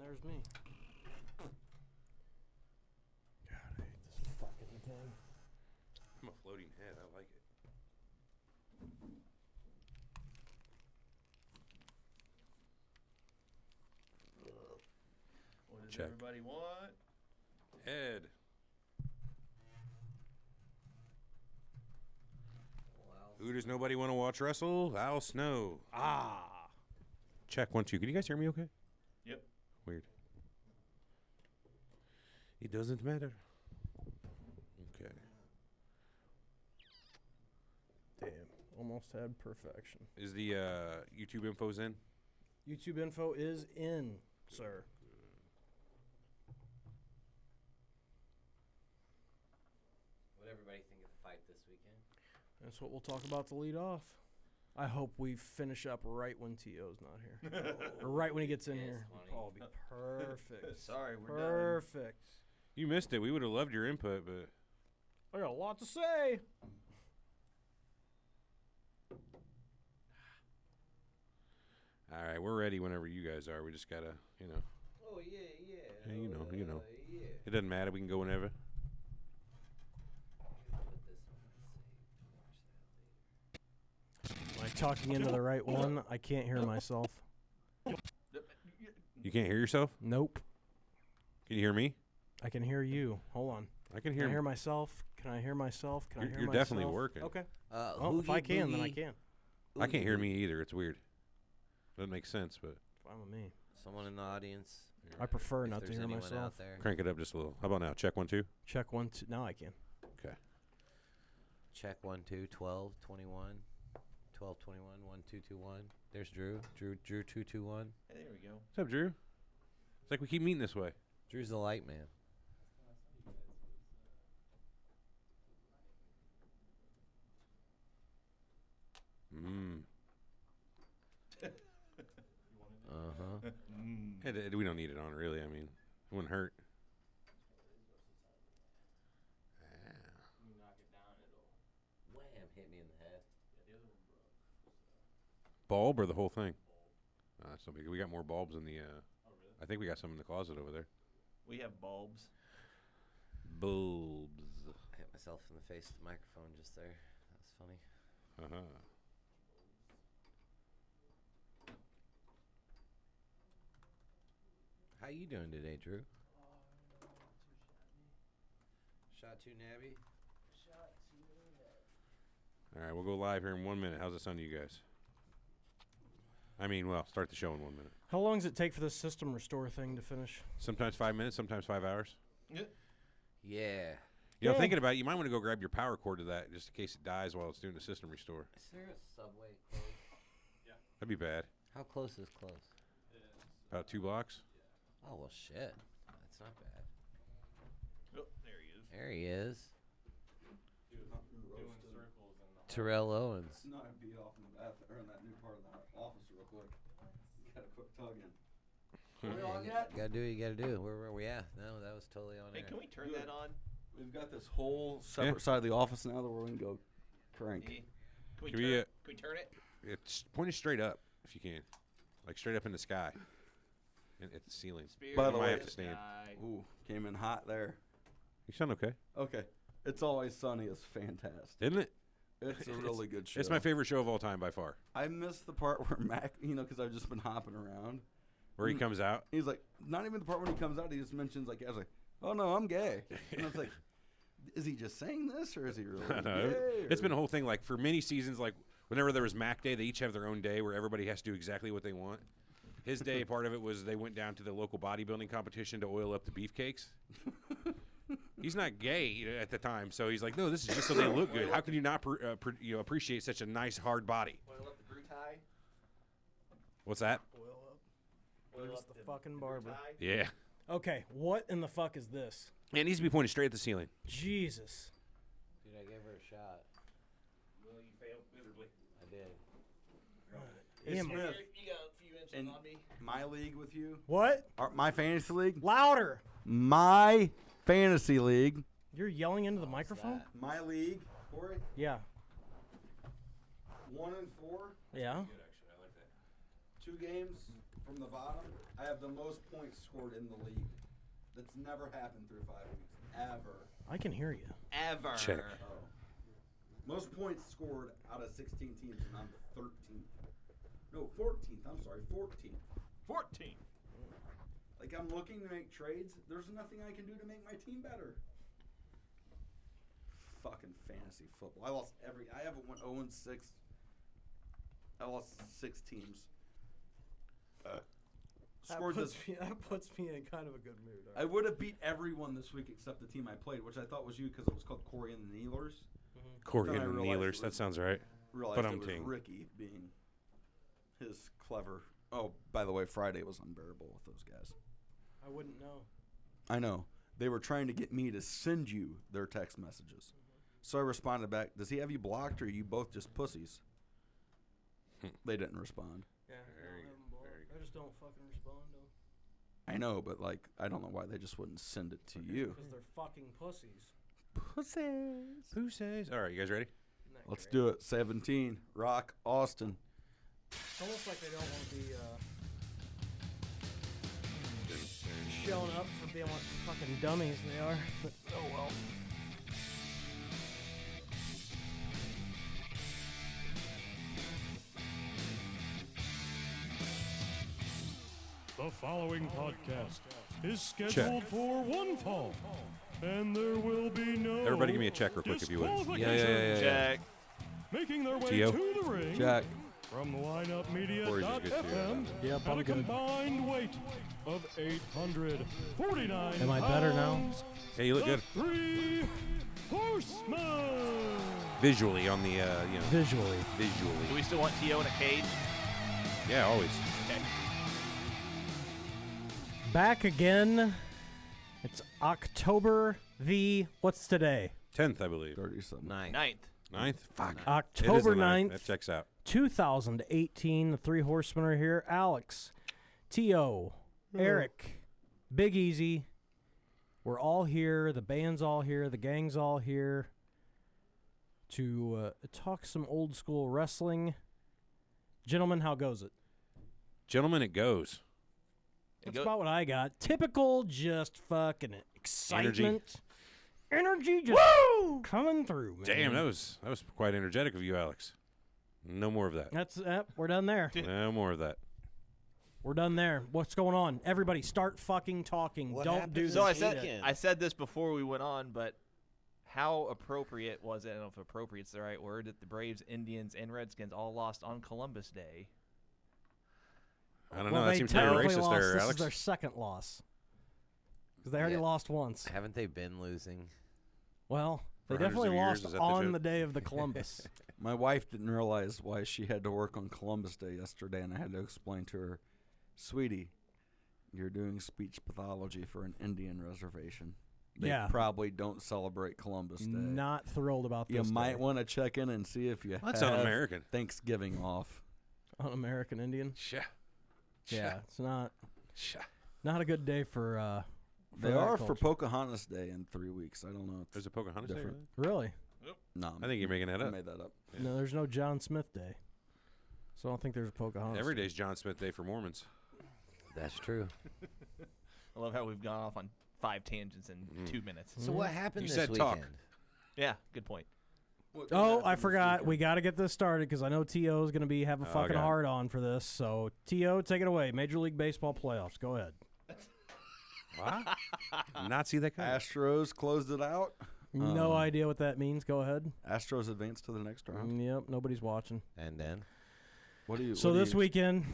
there's me. God, I hate this fucking thing. I'm a floating head. I like it. What does Check. everybody want? Head. Who does nobody want to watch wrestle? Al Snow. Ah. Check 1 2. Can you guys hear me okay? Yep. Weird. It doesn't matter. Okay. Damn. Almost had perfection. Is the YouTube infos in? YouTube info is in, sir. What everybody think of the fight this weekend? That's what we'll talk about to lead off. I hope we finish up right when T.O.'s not here. Or right when he gets in Yes, here. honey. Oh, it'll be perfect. Sorry, we're Perfect. You missed it. We would have loved your input, but I got a lot to say. all right, we're ready whenever you guys are. We just gotta, you know. Oh, yeah. Yeah, you know. Yeah. It doesn't matter. We can go whenever. Put this on Am I talking into the right one? I can't hear myself. You can't hear yourself? Nope. Can you hear me? I can hear you. Hold on. I can Can hear. I hear myself? Can I hear myself? Can I hear You're myself? definitely working. Okay. Well, if I can, then I can. I can't hear me either. It's weird. Doesn't make sense, but Fine with me. Someone in the audience. I prefer if not to there's hear anyone myself. out there. crank it up just a little. How about now? Check 1 2. Check 1 2. Now I can. Okay. Check 1 2 12 21 12 21 1 2 2 1. There's Drew 2 2 1. Hey, there we go. What's up, Drew? It's like we keep meeting this way. Drew's the light man. Mm. Uh-huh. Hey, we don't need it on, really. I mean, it wouldn't hurt. Wham, hit me in the head. Bulb or the whole thing? That's no big. We got more bulbs in the. I think we got some in the closet over there. We have bulbs. Bulbs. I hit myself in the face with the microphone just there. That was funny. Uh-huh. How you doing today, Drew? Shot too nabby? All right, we'll go live here in 1 minute. How's it sound to you guys? I mean, well, start the show in 1 minute. How long does it take for this system restore thing to finish? Sometimes 5 minutes, sometimes 5 hours. Yeah. Yeah. You know, Yeah. thinking about it, you might want to go grab your power cord to that just in case it dies while it's doing the system restore. Is there a subway close? That'd be bad. How close is close? About 2 blocks. Oh, well, shit. That's not bad. Oh, there he is. There he is. Doing Terrell Owens. No, I'd be off in the bath or in that new part of the office real quick. Got a quick tug in. Are we on yet? You gotta do what you gotta do. Where were we at? No, that was totally on Hey, air. can we turn Good. that on? We've got this whole separate side of the office now that we can go crank. Can we, Can turn, we, can we turn it? It's pointed straight up if you can, like straight up in the sky, and at the ceiling. By You the might way- have to stand. Ooh, came in hot there. You sound okay, Okay. It's Always Sunny is fantastic. isn't it? It's a really good show. It's my favorite show of all time by far. I missed the part where Mac, because I've just been hopping around. Where he comes out. He's like, not even the part when he comes out, he just mentions, like, I was like, oh no, I'm gay. And I was like, is he just saying this or is he really No, gay? it's been a whole thing. Like for many seasons, like whenever there was Mac Day, they each have their own day where everybody has to do exactly what they want. His day, part of it was they went down to the local bodybuilding competition to oil up the beefcakes. He's not gay at the time, so he's like, no, this is just so they look good. How can you not appreciate such a nice, hard body? Oil up the brutai. What's that? Oil up. Oil Where's up the fucking barber? brutai. Yeah. Okay, what in the fuck is this? It needs to be pointed straight at the ceiling. Jesus. Dude, I gave her a shot. Well, you failed miserably. I did. Hey, Damn. Smith, You got a few inches And- on me. my league with you, What? my fantasy league, Louder. my fantasy league, You're yelling into the microphone? that? my league, Corey, Yeah. 1-4, Yeah. 2 games, from the bottom, I have the most points scored in the league. That's never happened through 5 weeks. Ever. I can hear you. Ever. Check. Oh. Most points scored out of 16 teams, and I'm 13th. No, 14th. I'm sorry, 14th. 14. Like, I'm looking to make trades. There's nothing I can do to make my team better. Fucking fantasy football. I haven't went 0-6. I lost 6 teams. That puts me in kind of a good mood. I would have beat everyone this week except the team I played, which I thought was you because it was called Corey and the Kneelers. Corey Then I and realized Kneelers. That sounds right. Realized But it I'm was king. Ricky being his clever. Oh, by the way, Friday was unbearable with those guys. I wouldn't know. I know. They were trying to get me to send you their text messages. So I responded back, does he have you blocked or are you both just pussies? They didn't respond. Yeah, Very good, very good. I just don't fucking respond to them. I know, but like, I don't know why they just wouldn't send it to you. Because they're fucking pussies. Pussies. Who says? All right, you guys ready? Isn't that Let's great? do it. 17. Rock, Austin. It's almost like they don't want to be showing up for being what fucking dummies they are. But, oh well. The following podcast is scheduled for one fall, and there will be no. Everybody give me a check real quick if you would. disqualifications. Check. Making their way T.O. to the ring Jack. from Corey's just lineupmedia.fm good, Yep, at I'm a good. combined weight of 849 Am I better now? pounds, Hey, you look the good. Three Horsemen. Visually on the, Visually. Do visually. we still want T.O. in a cage? Yeah, always. Okay. Back again. It's October what's today? 10th, I believe. 37. 9. 9th. 9th? Fuck. It is October the 9th. 9th, That checks out. 2018. The Three Horsemen are here. Alex, T.O., Eric, Big Easy. We're all here. The band's all here. The gang's all here to talk some old school wrestling. Gentlemen, how goes it? Gentlemen, it goes. That's about what I got. Typical, just fucking excitement. Energy just coming through, man. Damn, that was quite energetic of you, Alex. No more of that. That's we're done there. No more of that. We're done there. What's going on? Everybody start fucking talking. What Don't happened do this this. So weekend? I said this before we went on, but how appropriate was it? I don't know if appropriate's the right word, that the Braves, Indians, and Redskins all lost on Columbus Day. I don't Well, know. That they seems very technically racist lost. there, This Alex. is their second loss. Because they already Yeah. lost once. Haven't they been losing? Well, they For hundreds definitely of years, lost is that the on joke? the day of the Columbus. My wife didn't realize why she had to work on Columbus Day yesterday, and I had to explain to her, sweetie, you're doing speech pathology for an Indian reservation. They Yeah. probably don't celebrate Columbus Day. Not thrilled about You this. might day. want to check in and see if you That's have un-American. Thanksgiving off. Un-American Indian. Sha. Yeah, it's not Sha. a good day for They that are for culture. Pocahontas Day in 3 weeks. I don't know. If There's a Pocahontas Day, Different. really? Really? No, I think you're making that I up. made that up. Yeah. No, there's no John Smith Day. So I don't think there's a Pocahontas. Every day's John Smith Day for Mormons. That's true. I love how we've gone off on 5 tangents in 2 minutes. So what happened You this said weekend? talk. Yeah, good point. Oh, I forgot. We got to get this started because I know T.O. is going to have a Oh, fucking God. hard on for this. So, T.O., take it away. Major League Baseball playoffs. Go ahead. What? Not see that coming. Astros closed it out. No idea what that means. Go ahead. Astros advanced to the next round. Yep, nobody's watching. And then? What do you? So what do this you- weekend,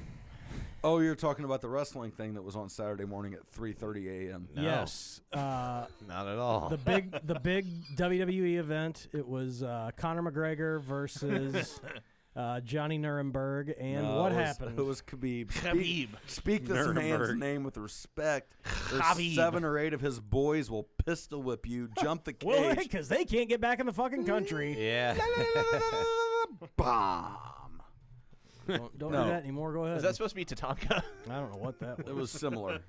Oh, you're talking about the wrestling thing that was on Saturday morning at 3:30 a.m. No. yes, Not at all. the big WWE event. It was Conor McGregor versus Johnny Nuremberg, and No, what it was- happened? It was Khabib. Khabib. Speak this man's Nuremberg. name with respect. There's Khabib. 7 or 8 of his boys will pistol whip you, jump the well, cage. because they can't get back in the fucking country. yeah. Bomb. Don't do No. that anymore. Go ahead. Is that supposed to be Tatanka? I don't know what that was. It was similar.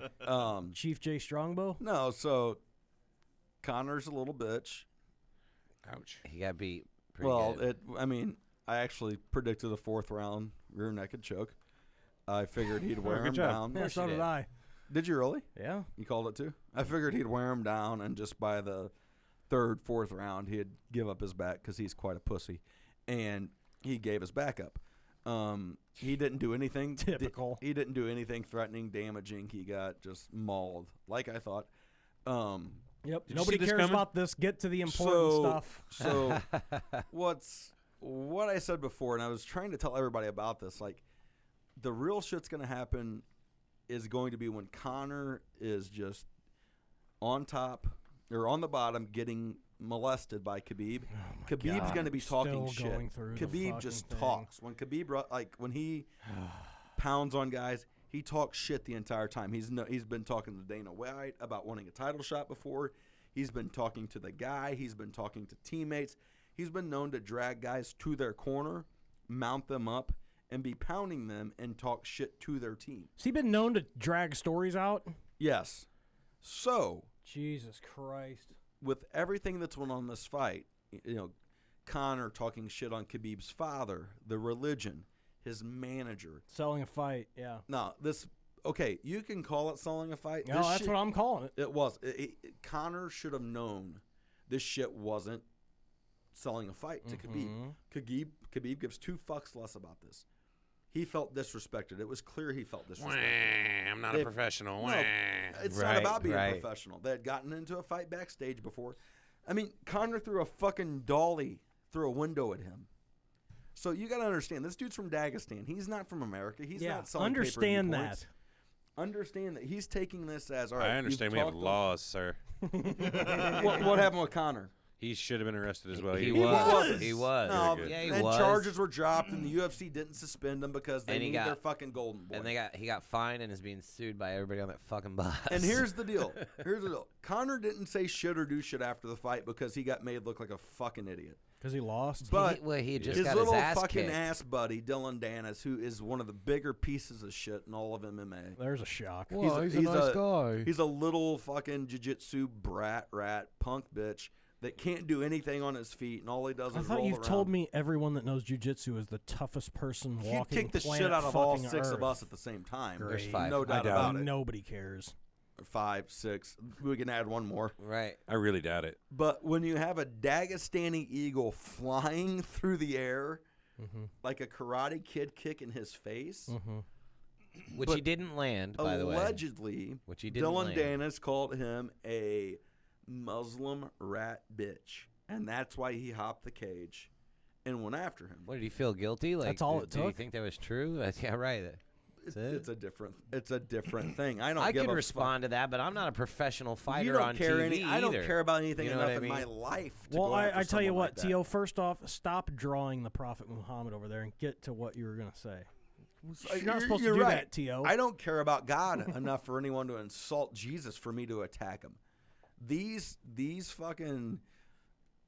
Chief J Strongbow. No, so Connor's a little bitch. Ouch. He got beat pretty Well, good. I actually predicted a 4th round rear naked choke. I figured he'd wear good him job. down. Yeah, so did I. Did you really? Yeah. You called it too? I figured he'd wear him down, and just by the third, fourth round, he'd give up his back because he's quite a pussy. And he gave his back up. He didn't do anything. Typical. He didn't do anything threatening, damaging. He got just mauled, like I thought. Yep. Did you Nobody see this cares coming? about this. Get to the important stuff. So what I said before, and I was trying to tell everybody about this, like, the real shit's going to happen is going to be when Conor is just on top or on the bottom getting molested by Khabib. Khabib's going to be talking Still going shit. through the Khabib just fucking thing. talks. When Khabib, when he pounds on guys, he talks shit the entire time. He's been talking to Dana White about wanting a title shot before. He's been talking to the guy. He's been talking to teammates. He's been known to drag guys to their corner, mount them up, and be pounding them and talk shit to their team. Has he been known to drag stories out? Yes. So, Jesus Christ. with everything that's went on in this fight, Conor talking shit on Khabib's father, the religion, his manager. Selling a fight, yeah. No, okay, you can call it selling a fight. No, that's what I'm calling it. It was. Conor should have known this shit wasn't selling a fight to Khabib. Khabib gives two fucks less about this. He felt disrespected. It was clear he felt disrespected. I'm not a professional. No, it's not about being a professional. They had gotten into a fight backstage before. I mean, Conor threw a fucking dolly through a window at him. So you got to understand, this dude's from Dagestan. He's not from America. He's not selling understand pay-per-view that. points. Understand that he's taking this as, all right, I understand we have laws, sir. what happened with Conor? He should have been arrested as well. He was. He was. No, Very good. Yeah, he and was. charges were dropped, and the UFC didn't suspend him because they need their fucking golden boy. And he got fined and is being sued by everybody on that fucking bus. And here's the deal. Conor didn't say shit or do shit after the fight because he got made look like a fucking idiot. Because he lost? But he just his got little his ass fucking kicked. ass buddy, Dylan Dennis, who is one of the bigger pieces of shit in all of MMA. There's a shock. Well, he's a nice guy. He's a little fucking jiu-jitsu rat punk bitch that can't do anything on his feet, and all he does I is thought roll you've around. told me everyone that knows jiu-jitsu is the toughest person He'd walking kick the planet shit out of all fucking 6 Earth. of us at the same time. Great. There's 5. No doubt doubt about it. Nobody cares. 5, 6. We can add one more. Right. I really doubt it. But when you have a Dagestani eagle flying through the air like a Karate Kid kicking his face, Which But he didn't land, by the way. allegedly, Which he didn't Dylan land. Dennis called him a Muslim rat bitch, and that's why he hopped the cage and went after him. What, did he feel guilty? Like, That's all it do you took? think that was true? Yeah, right. It's a different thing. I don't. I give can a respond to that, but I'm not a professional fuck. fighter You don't on care TV I don't either. care about anything You know enough what I in my mean? life. To Well, go after I tell you someone what, like that. T.O., first off, stop drawing the Prophet Muhammad over there and get to what you were going to say. You're not supposed to You're do right. that, T.O. I don't care about God enough for anyone to insult Jesus for me to attack him. These fucking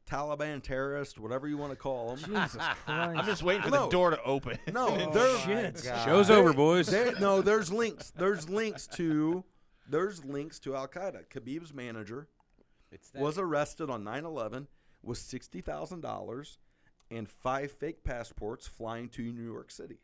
Taliban terrorists, whatever you want to call them. Jesus Christ. I'm just waiting for No. the door to open. No, they're shit. Show's over, boys. No, there's links. There's links to Al Qaeda. Khabib's manager It's that. was arrested on 9/11 with $60,000 and 5 fake passports flying to New York City.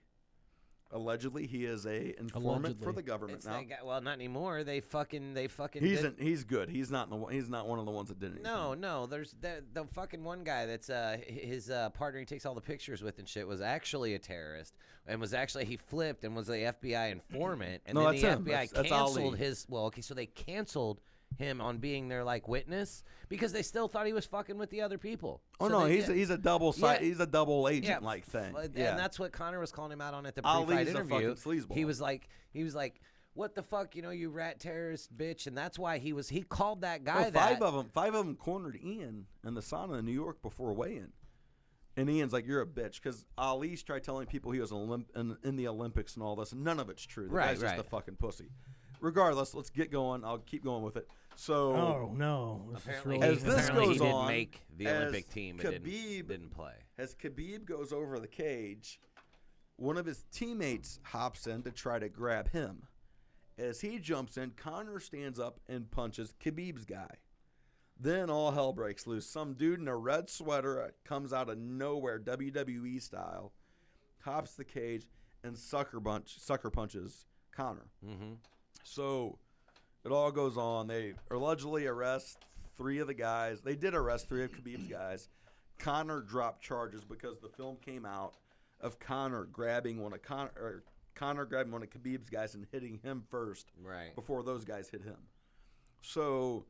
Allegedly, he is a informant for Allegedly. the government It's now. that guy. Well, not anymore. They fucking. He's good. He's not one of the ones that did anything. No. There's the fucking one guy that's his partner he takes all the pictures with and shit was actually a terrorist and was actually he flipped and was the FBI informant and No, then that's the him. FBI That's canceled Ali. his. Well, okay, so they canceled him on being their like witness because they still thought he was fucking with the other people. Oh So no, they he's did. he's a double Yeah. he's a double agent like thing. And Yeah. that's what Conor was calling him out on at the Ali's pre-fight a interview. fucking sleazeball. He was like, what the fuck, you rat terrorist bitch, and that's why he called that guy Oh, that. five of them cornered Ian in the sauna in New York before weigh-in. And Ian's like, you're a bitch. Because Ali's tried telling people he was in the Olympics and all this. And none of it's true. The guy's just a fucking pussy. Regardless, let's get going. I'll keep going with it. So, Oh, no. This is Apparently, really As this apparently goes he didn't on, make the as Olympic team. It Khabib- didn't play. as Khabib goes over the cage, one of his teammates hops in to try to grab him. As he jumps in, Conor stands up and punches Khabib's guy. Then all hell breaks loose. Some dude in a red sweater comes out of nowhere, WWE style, hops the cage, and sucker punches Conor. Mm-hmm. So it all goes on. They allegedly arrest 3 of the guys. They did arrest 3 of Khabib's guys. Conor dropped charges because the film came out of Conor grabbing one of Khabib's guys and hitting him first, Right. before those guys hit him. So,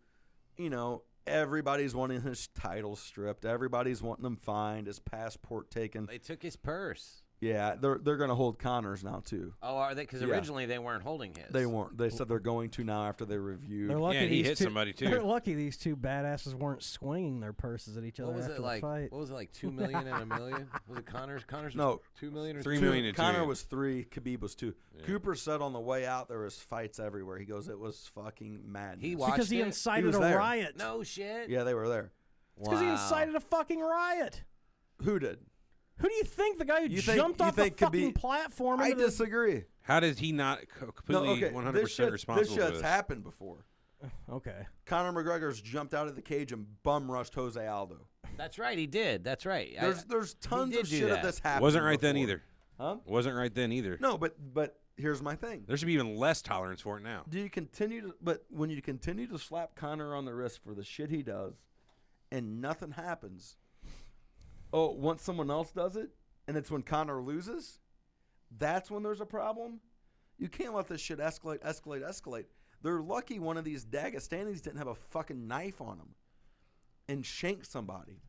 everybody's wanting his title stripped. Everybody's wanting him fined, his passport taken. They took his purse. Yeah, they're going to hold Conor's now too. Oh, are they? Because Yeah. originally they weren't holding his. They weren't. They said they're going to now after they reviewed. They're lucky Yeah, he these hit two, somebody, too. They're lucky these 2 badasses weren't swinging their purses at each other What was after it the like? fight. What was it like? 2 million and $1 million? Was it Conor's? Conor's No. was 2 million or 3 2 million. and Conor two. was 3, Khabib was 2. Yeah. Cooper said on the way out there was fights everywhere. He goes, it was fucking madness. He It's watched because he it? incited was a there. riot. No shit. Yeah, they were there. It's because he incited a fucking riot. Who did? Who do you think? The guy who You think- jumped you off the think could fucking be- platform I into the... disagree. How does he not completely 100% This responsible for shit's this? happened before. Okay. Conor McGregor's jumped out of the cage and bum rushed Jose Aldo. That's right. He did. That's right. There's tons did of do shit of that. this happening. Wasn't right then before. either. Huh? Wasn't right then either. No, but here's my thing. There should be even less tolerance for it now. Do you continue to? But when you continue to slap Conor on the wrist for the shit he does, and nothing happens. Oh, once someone else does it, and it's when Conor loses, that's when there's a problem. You can't let this shit escalate. They're lucky one of these Dagestanis didn't have a fucking knife on him and shank somebody.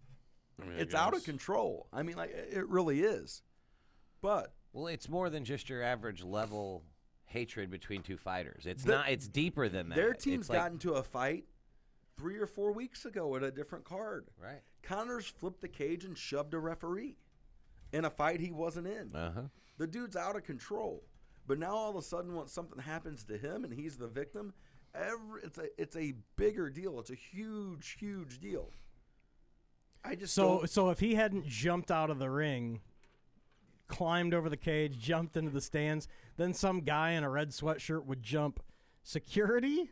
I mean, I It's out of guess. control. I mean, like it really is. But Well, it's more than just your average level hatred between 2 fighters. It's The- not. It's deeper than that. their team's It's like- got into a fight 3 or 4 weeks ago at a different card. right. Conor's flipped the cage and shoved a referee in a fight he wasn't in. Uh-huh. The dude's out of control. But now all of a sudden, when something happens to him and he's the victim, it's a bigger deal. It's a huge, huge deal. I just So if he hadn't jumped out of the ring, climbed over the cage, jumped into the stands, then some guy in a red sweatshirt would jump security,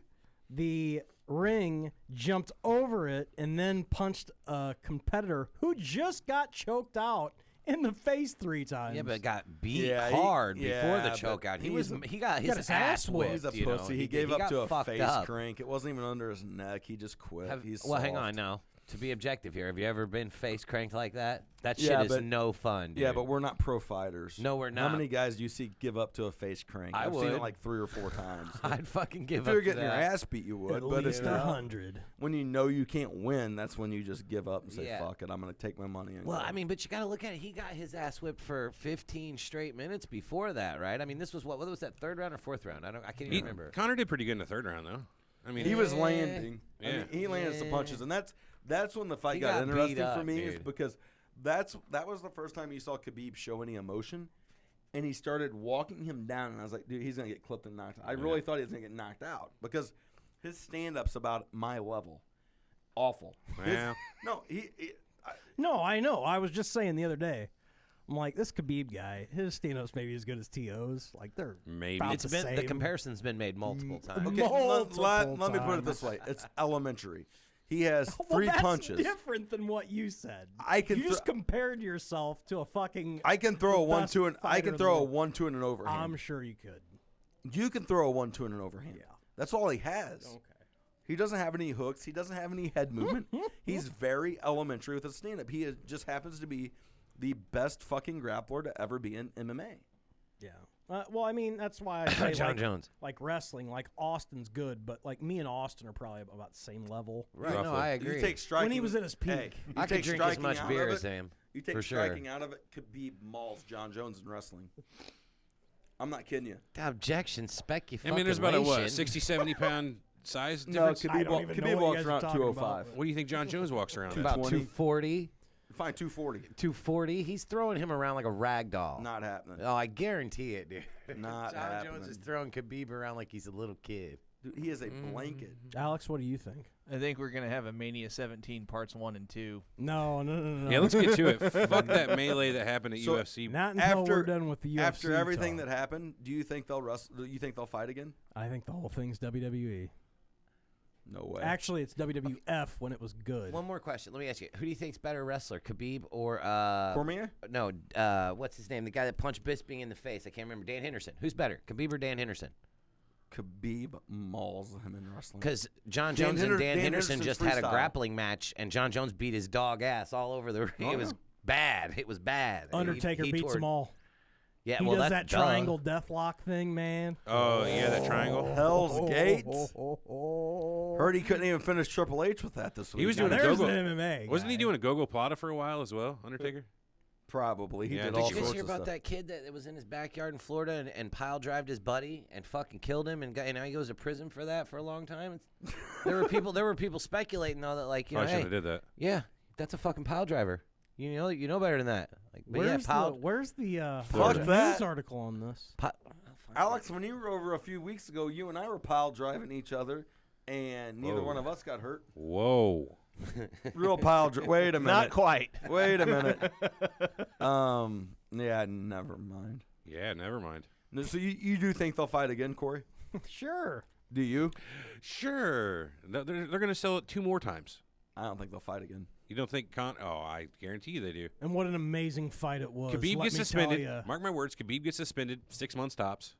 the ring, jumped over it, and then punched a competitor who just got choked out in the face 3 times. Yeah, but got beat Yeah, hard he- before the yeah, choke but out. He he's was a- he got got his his ass ass whipped. he's a you know. pussy. He gave got up to a fucked face up. crank. It wasn't even under his neck. He just quit. He's Well, hang soft. on now. To be objective here, have you ever been face cranked like that? That shit Yeah, is but- no fun, dude. Yeah, but we're not pro fighters. No, we're How not. many guys do you see give up to a face crank? I I've seen it would. like 3 or 4 times. I'd fucking give if up you're to getting your that. ass beat, you would. At But least if you're 100. when you know you can't win, that's when you just give up and say, Yeah. "Fuck it, I'm going to take my money." And Well, go. I mean, but you got to look at it. He got his ass whipped for 15 straight minutes before that, right? I mean, this was what was that, 3rd round or 4th round? I can't even remember. Connor did pretty good in the 3rd round, though. I mean, he was Yeah. landing. I Yeah. mean, he landed some punches, and that's when the fight He got got beat interesting for up, me, is dude. because that was the first time you saw Khabib show any emotion, and he started walking him down, and I was like, dude, he's gonna get clipped and knocked out. I really thought he was gonna get knocked out because his stand-up's about my level. Awful. Yeah. No, No, I know. I was just saying the other day. I'm like, this Khabib guy, his stand-up's maybe as good as T.O.'s. Like, they're Maybe. about It's the been the same. comparison's been made multiple times. okay. Multiple Let me put it times. this way: it's elementary. He has Well, 3 that's punches. different than what you said. I can You just thro- compared yourself to a fucking. I can throw a the best 1-2 and I fighter can in the throw a world. 1-2 and an overhand. I'm sure you could. You can throw a 1-2 and an overhand. Yeah. That's all he has. Okay. He doesn't have any hooks. He doesn't have any head movement. He's very elementary with his stand-up. Just happens to be the best fucking grappler to ever be in MMA. Yeah. Well, I mean, that's why I say John Jones. like wrestling, like Austin's good, but like me and Austin are probably about the same level. Right, no, Roughly. I agree. You take striking When he was at his peak. Hey, you I could take drink as striking much out beer of as it, him. You take for sure. striking out of it, Khabib mauls John Jones in wrestling. I'm not kidding you. Objection, spec you I mean, there's about a, what, fucking 60, 70 pound size No, difference? I don't even know what you walks guys are around talking about. 205. What do you think John Jones walks around about at? 240. Fine, 240. 240. He's throwing him around like a rag doll. Not happening. Oh, I guarantee it, dude. Not John happening. Jones is throwing Khabib around like he's a little kid. Dude, he is a blanket. Alex, what do you think? I think we're gonna have a Mania 17 parts 1 and 2. No. Yeah, let's get to it. Fuck that melee that happened at So- UFC. Not until we're After- done with the UFC. After everything talk. that happened, do you think they'll wrestle? Do you think they'll fight again? I think the whole thing's WWE. No way. Actually, it's WWF when it was good. One more question. Let me ask you: who do you think's better wrestler, Khabib or Cormier? No, what's his name? The guy that punched Bisping in the face. I can't remember. Dan Henderson. Who's better, Khabib or Dan Henderson? Khabib mauls him in wrestling. Because John Jones and Dan Henderson Henderson's just had a freestyle. grappling match, and John Jones beat his dog ass all over the ring. Oh, It was bad. It was bad. Undertaker He beats tore- them all. Yeah, He well, does that's that triangle deathlock thing, man. Oh, yeah, that triangle. Hell's Gates. Heard he couldn't even finish Triple H with that this week. He was doing a There's go-go. an MMA. Wasn't he guy. doing a go-go plata for a while as well, Undertaker? Probably. He Yeah, I did think all he Did you sorts hear of about stuff. that kid that was in his backyard in Florida and pile drived his buddy and fucking killed him and now he goes to prison for that for a long time? There were people speculating though that like, you know, I shouldn't hey, have did that. yeah, that's a fucking pile driver. You know better than that. Like, but Where's yeah, where's the Fuck news that. article on this? Alex, when you were over a few weeks ago, you and I were pile driving each other, and neither Whoa. one of us got hurt. Whoa. Real pile drive. Wait a minute. Not quite. Wait a minute. Yeah, never mind. Yeah, never mind. No, so you do think they'll fight again, Corey? Sure. Do you? Sure. They're going to sell it 2 more times. I don't think they'll fight again. You don't think Oh, I guarantee you they do. And what an amazing fight it was. Khabib let gets me suspended. Tell ya. Mark my words, Khabib gets suspended 6 months tops,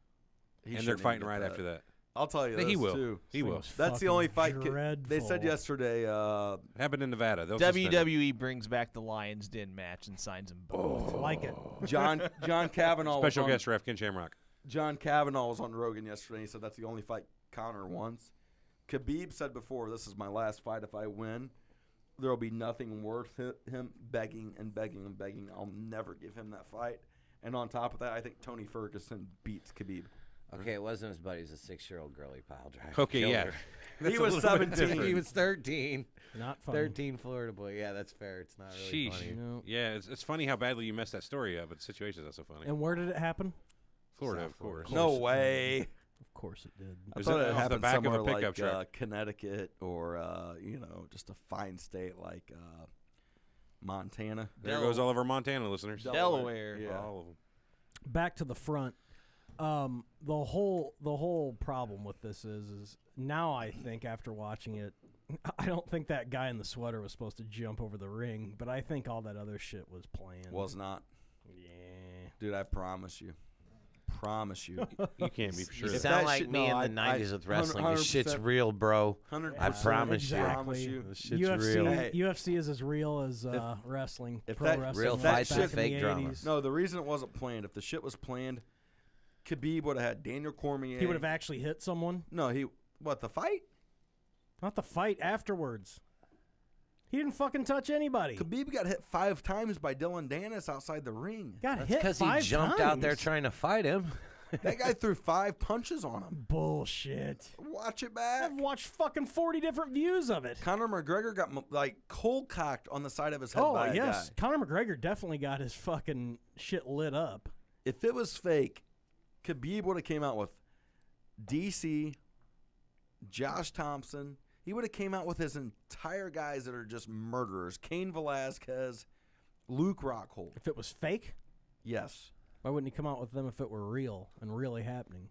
He and they're shouldn't even fighting get right that. after that. I'll tell you But this, he will. too. He Thing will. was That's the fucking only fight. They said dreadful. yesterday. Happened in Nevada. They'll suspend him. WWE brings back the Lions Den match and signs them both. Like it. John Kavanaugh. Special was on, guest ref Ken Shamrock. John Kavanaugh was on Rogan yesterday. He said that's the only fight Conor wants. Khabib said before, "This is my last fight. If I win, there will be nothing worth him begging and begging and begging. I'll never give him that fight." And on top of that, I think Tony Ferguson beats Khabib. Okay, it wasn't his buddy. He was a 6-year-old girly pile driver. Okay, Killed yeah. her. He was 17. He was 13. Not funny. 13 Florida boy. Yeah, that's fair. It's not really Sheesh. funny. No. Yeah, it's funny how badly you messed that story up, but the situation's not so funny. And where did it happen? Florida, South of course. No way. Of course it did. I Was thought it it off the happened back of a somewhere pickup like truck? Connecticut or just a fine state like Montana. There goes all of our Montana listeners. Delaware. Yeah. All of them. Back to the front. The whole problem with this is now I think after watching it, I don't think that guy in the sweater was supposed to jump over the ring, but I think all that other shit was planned. Was not. Yeah. Dude, I promise you. Promise you. You can't be for sure. You If that- sound that like shit- me no, in the I- 90s with wrestling. This 100%. shit's real, bro. 100%. I promise you. Promise Exactly. you. This shit's UFC, real. Hey. UFC is as real as wrestling. if pro that- wrestling Real was that fights back are in the fake drama. 80s. No, the reason it wasn't planned, if the shit was planned, Khabib would have had Daniel Cormier. He would have actually hit someone. No, the fight? Not the fight afterwards. He didn't fucking touch anybody. Khabib got hit 5 times by Dylan Dennis outside the ring. Got That's hit because he 5 jumped out there times. trying to fight him. That guy threw 5 punches on him. Bullshit. Watch it back. I've watched fucking 40 different views of it. Conor McGregor got cold cocked on the side of his head Oh, by a yes. guy. Conor McGregor definitely got his fucking shit lit up. If it was fake, Khabib would have came out with DC, Josh Thompson. He would have came out with his entire guys that are just murderers. Cain Velasquez, Luke Rockhold. If it was fake, Yes. why wouldn't he come out with them if it were real and really happening?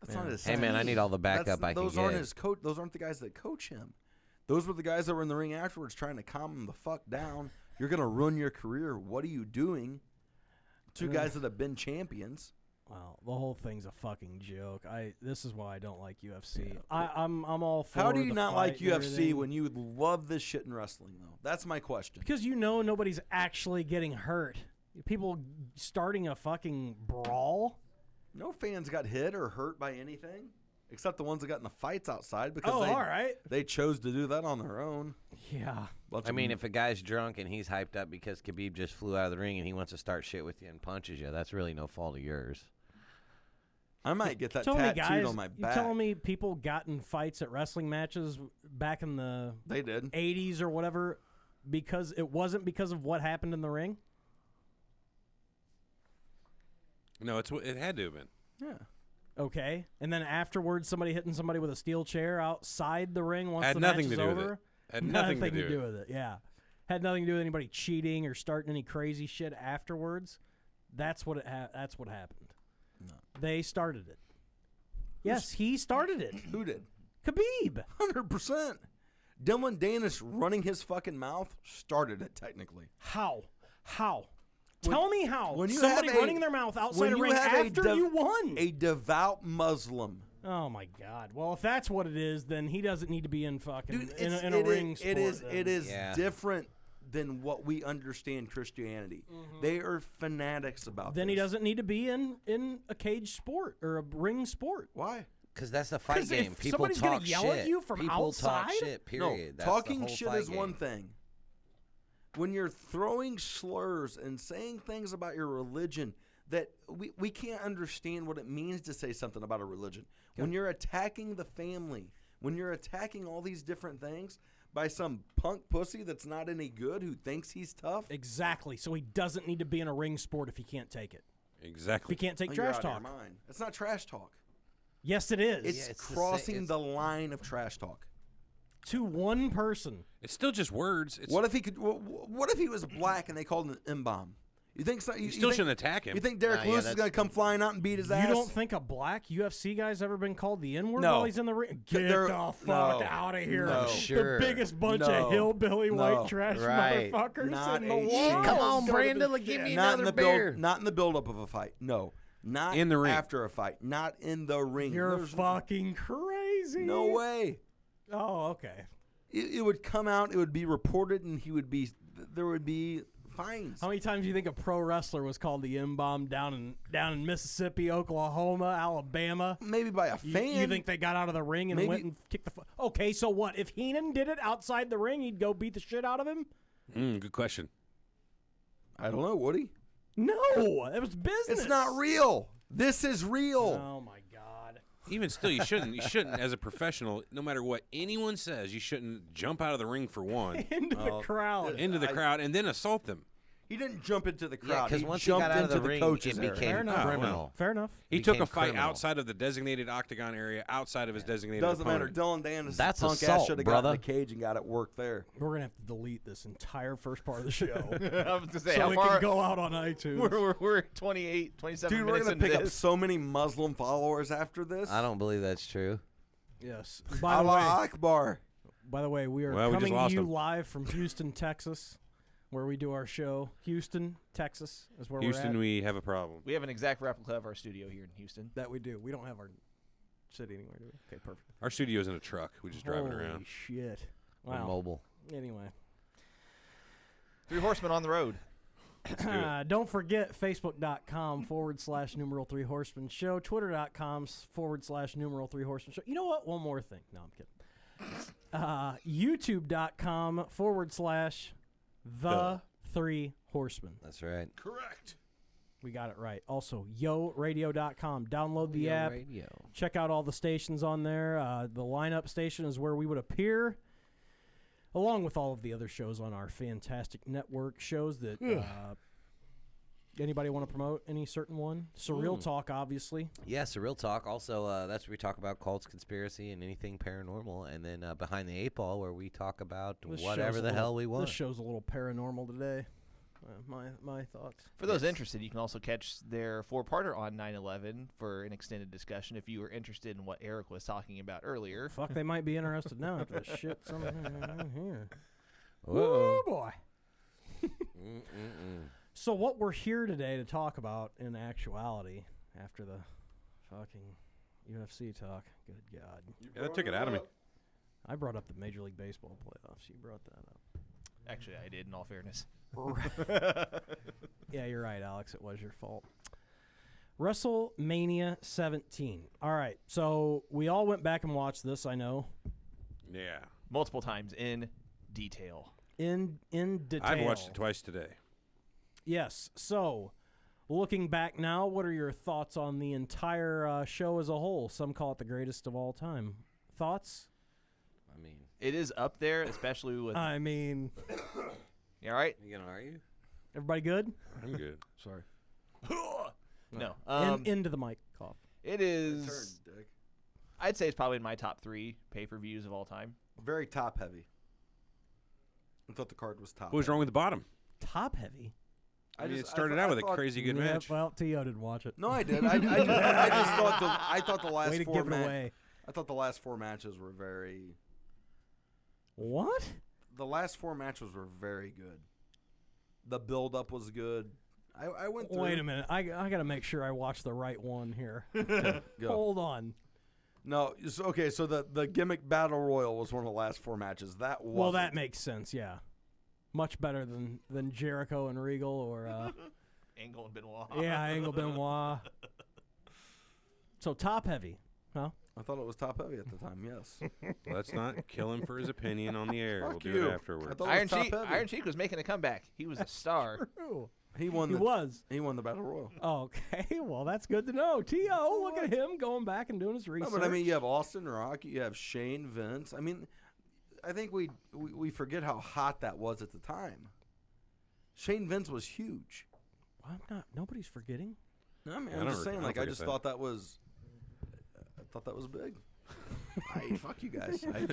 That's not his Hey, man, I team. need all the backup I can Those aren't get. his coach. Those aren't the guys that coach him. Those were the guys that were in the ring afterwards trying to calm him the fuck down. You're going to ruin your career. What are you doing? 2 guys that have been champions. Well, the whole thing's a fucking joke. This is why I don't like UFC. I'm all for How do you the not fight like and UFC everything. when you love this shit in wrestling, though? That's my question. Because you know nobody's actually getting hurt. People starting a fucking brawl. No fans got hit or hurt by anything, except the ones that got in the fights outside because Oh, all right. they chose to do that on their own. Yeah. Bunch I of mean, if a guy's drunk and he's hyped up because Khabib just flew out of the ring and he wants to start shit with you and punches you, that's really no fault of yours. I might get that Telling me tattooed guys, on my you back. telling me people got in fights at wrestling matches back in the They did. 80s or whatever because it wasn't because of what happened in the ring? No, it had to have been. Yeah. Okay. And then afterwards, somebody hitting somebody with a steel chair outside the ring once Had the nothing match to is do with over? it. Had nothing to do with it. Yeah. Had nothing to do with anybody cheating or starting any crazy shit afterwards. That's what that's what happened. No. They started it. Yes, he started it. Who did? Khabib. 100%. Dylan Danis running his fucking mouth started it technically. How? Tell me how. when you Somebody have a- running their mouth outside when a you ring have a after you won. A devout Muslim. Oh my God! Well, if that's what it is, then he doesn't need to be in fucking Dude, in it a is- ring sport. It is Yeah. different than what we understand Christianity. They are fanatics about Then this. he doesn't need to be in a cage sport or a ring sport. Why? Because that's the fight 'Cause if game. People somebody's gonna talk yell shit. at you from People talk outside? shit, period. No, That's the talking whole shit fight is one game. thing. When you're throwing slurs and saying things about your religion that we can't understand what it means to say something about a religion. When you're attacking the family, when you're attacking all these different things by some punk pussy that's not any good who thinks he's tough. Exactly. So he doesn't need to be in a ring sport if he can't take it. If Exactly. he can't take You're trash out of your talk. mind. It's not trash talk. Yes, it is. It's, Yeah, it's the crossing same- the line of trash talk. To one person. It's still just words. It's, What if he could? What if he was black and they called him an M-bomb? You think so? you still shouldn't attack him. You think Derek Nah, yeah, Lewis is that's- going to come flying out and beat his ass? You don't think a black UFC guy's ever been called the N-word No. while he's in the ring? Get They're- the fuck no. out of here. No. Sure. The biggest bunch No. of hillbilly No. white trash Right. motherfuckers Not in the a world. chance. Come on, Go to Brandon, the give me shit. not in another the beer. not in the build-up of a fight. No, not In the ring. after a fight. Not in the ring. You're There's fucking crazy. no way. Oh, okay. It would come out. It would be reported, and he would be. There would be fines. How many times do you think a pro wrestler was called the M-bomb down in Mississippi, Oklahoma, Alabama? Maybe by a fan. You think they got out of the ring and Maybe- went and kicked the Okay, so what? If Heenan did it outside the ring, he'd go beat the shit out of him? Good question. I don't know. Would he? No, it was business. It's not real. This is real. Oh my God. Even still, you shouldn't. You shouldn't, as a professional, no matter what anyone says, you shouldn't jump out of the ring for one, Into the crowd. into the crowd, and then assault them. He didn't jump into the Yeah, crowd. because he once he jumped got out of into the ring, coach's it area. Fair became enough. criminal. Fair enough. He took a Became fight criminal. outside of the designated octagon area, outside of his designated Doesn't matter. opponent. Dylan Danis, That's punk ass assault, should have got in brother. the cage and got it worked there. We're going to have to delete this entire first part of the show I was to say, so how it far? can go out on iTunes. We're 28, 27 Dude, we're minutes gonna into pick up this. so many Muslim followers after this. I don't believe that's true. Yes. By the way, Allah Akbar. we are Well, we just coming to lost you him. live from Houston, Texas, where we do our show. Houston, Texas is where Houston, we're at. we have a problem. We have an exact replica of our studio here in Houston. That we do. We don't have our shit anywhere, do we? Okay, perfect. Our studio's in a truck. We just drive it Holy around. shit. We're Wow. mobile. Anyway. Three Horsemen on the road. Don't forget Facebook.com/Three Horsemen Show, Twitter.com/Three Horsemen Show. You know what? One more thing. No, I'm kidding. YouTube.com/The Three Horsemen. That's right. Correct. We got it right. Also, YoRadio.com. Download the app. Radio. Check out all the stations on there. The lineup station is where we would appear, along with all of the other shows on our fantastic network shows that anybody want to promote any certain one? Surreal Talk, obviously. Yeah, Surreal Talk. Also, that's where we talk about cults, conspiracy, and anything paranormal. And then Behind the Eight Ball, where we talk about This whatever show's a the little- hell we want. This show's a little paranormal today. My thoughts. For those interested, you can also catch their four-parter on 9/11 for an extended discussion if you were interested in what Eric was talking about earlier. Fuck, they might be interested now after the shit something here. Whoa. Oh boy. So what we're here today to talk about in actuality, after the fucking UFC talk, good God. Yeah, that took it out of me. I brought up the Major League Baseball playoffs. You brought that up. Actually, I did, in all fairness. Yeah, you're right, Alex. It was your fault. WrestleMania 17. All right, so we all went back and watched this, I know, Yeah. Multiple times in detail. in detail. I've watched it twice today. Yes. So, looking back now, what are your thoughts on the entire show as a whole? Some call it the greatest of all time. Thoughts? I mean, It is up there, especially with... I mean, you all right? you gonna argue? everybody good? I'm good. Sorry. No. Into the mic, cough. It is... I'd say it's probably in my top 3 pay-per-views of all time. Very top heavy. I thought the card was top. What was wrong with the bottom? Top heavy. I mean, it started out with a crazy good Yeah, match. Well, T.O. didn't watch it. No, I did. I just thought the last Way to 4 give it matches. away. I thought the last 4 matches were very. What? The last 4 matches were very good. The build-up was good. I went through. Wait a minute. I got to make sure I watch the right one here. Go. Hold on. No, okay. So the gimmick battle royal was one of the last 4 matches. That was Well, that makes sense. Yeah, much better than Jericho and Regal or Angle and Benoit. yeah, Angle Benoit. So top heavy, huh? I thought it was top heavy at the time. Yes. Let's not kill him for his opinion on the air. We'll Fuck do you. it afterwards. I thought Iron it was top Sheik. heavy. Iron Sheik was making a comeback. He was a star. True. He won. He was. He won the battle royal. Okay, well that's good to know. T.O., look at him going back and doing his research. No, but I mean, you have Austin Rock, you have Shane Vince. I mean, I think we forget how hot that was at the time. Shane Vince was huge. Well, nobody's forgetting. No, I mean, I I'm don't just saying, I like, don't I forget just that. thought that was. I thought that was big. Fuck you guys. I'm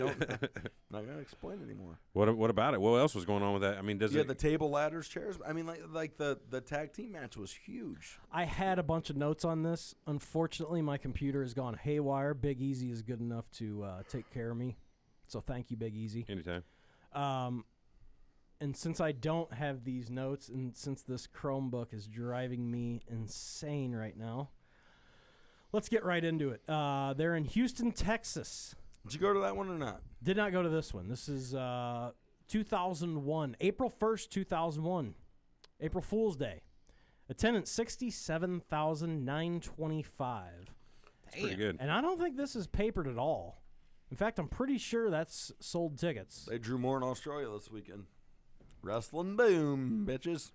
not gonna explain anymore. What about it? What else was going on with that? I mean, does You it? had the table, ladders, chairs. I mean, like the tag team match was huge. I had a bunch of notes on this. Unfortunately, my computer has gone haywire. Big Easy is good enough to take care of me. So thank you, Big Easy. Anytime. And since I don't have these notes, and since this Chromebook is driving me insane right now, let's get right into it. They're in Houston, Texas. Did you go to that one or not? Did not go to this one. This is 2001, April 1st, 2001, April Fool's Day. Attendance 67,925. It's pretty good. And I don't think this is papered at all. In fact, I'm pretty sure that's sold tickets. They drew more in Australia this weekend. Wrestling boom, bitches.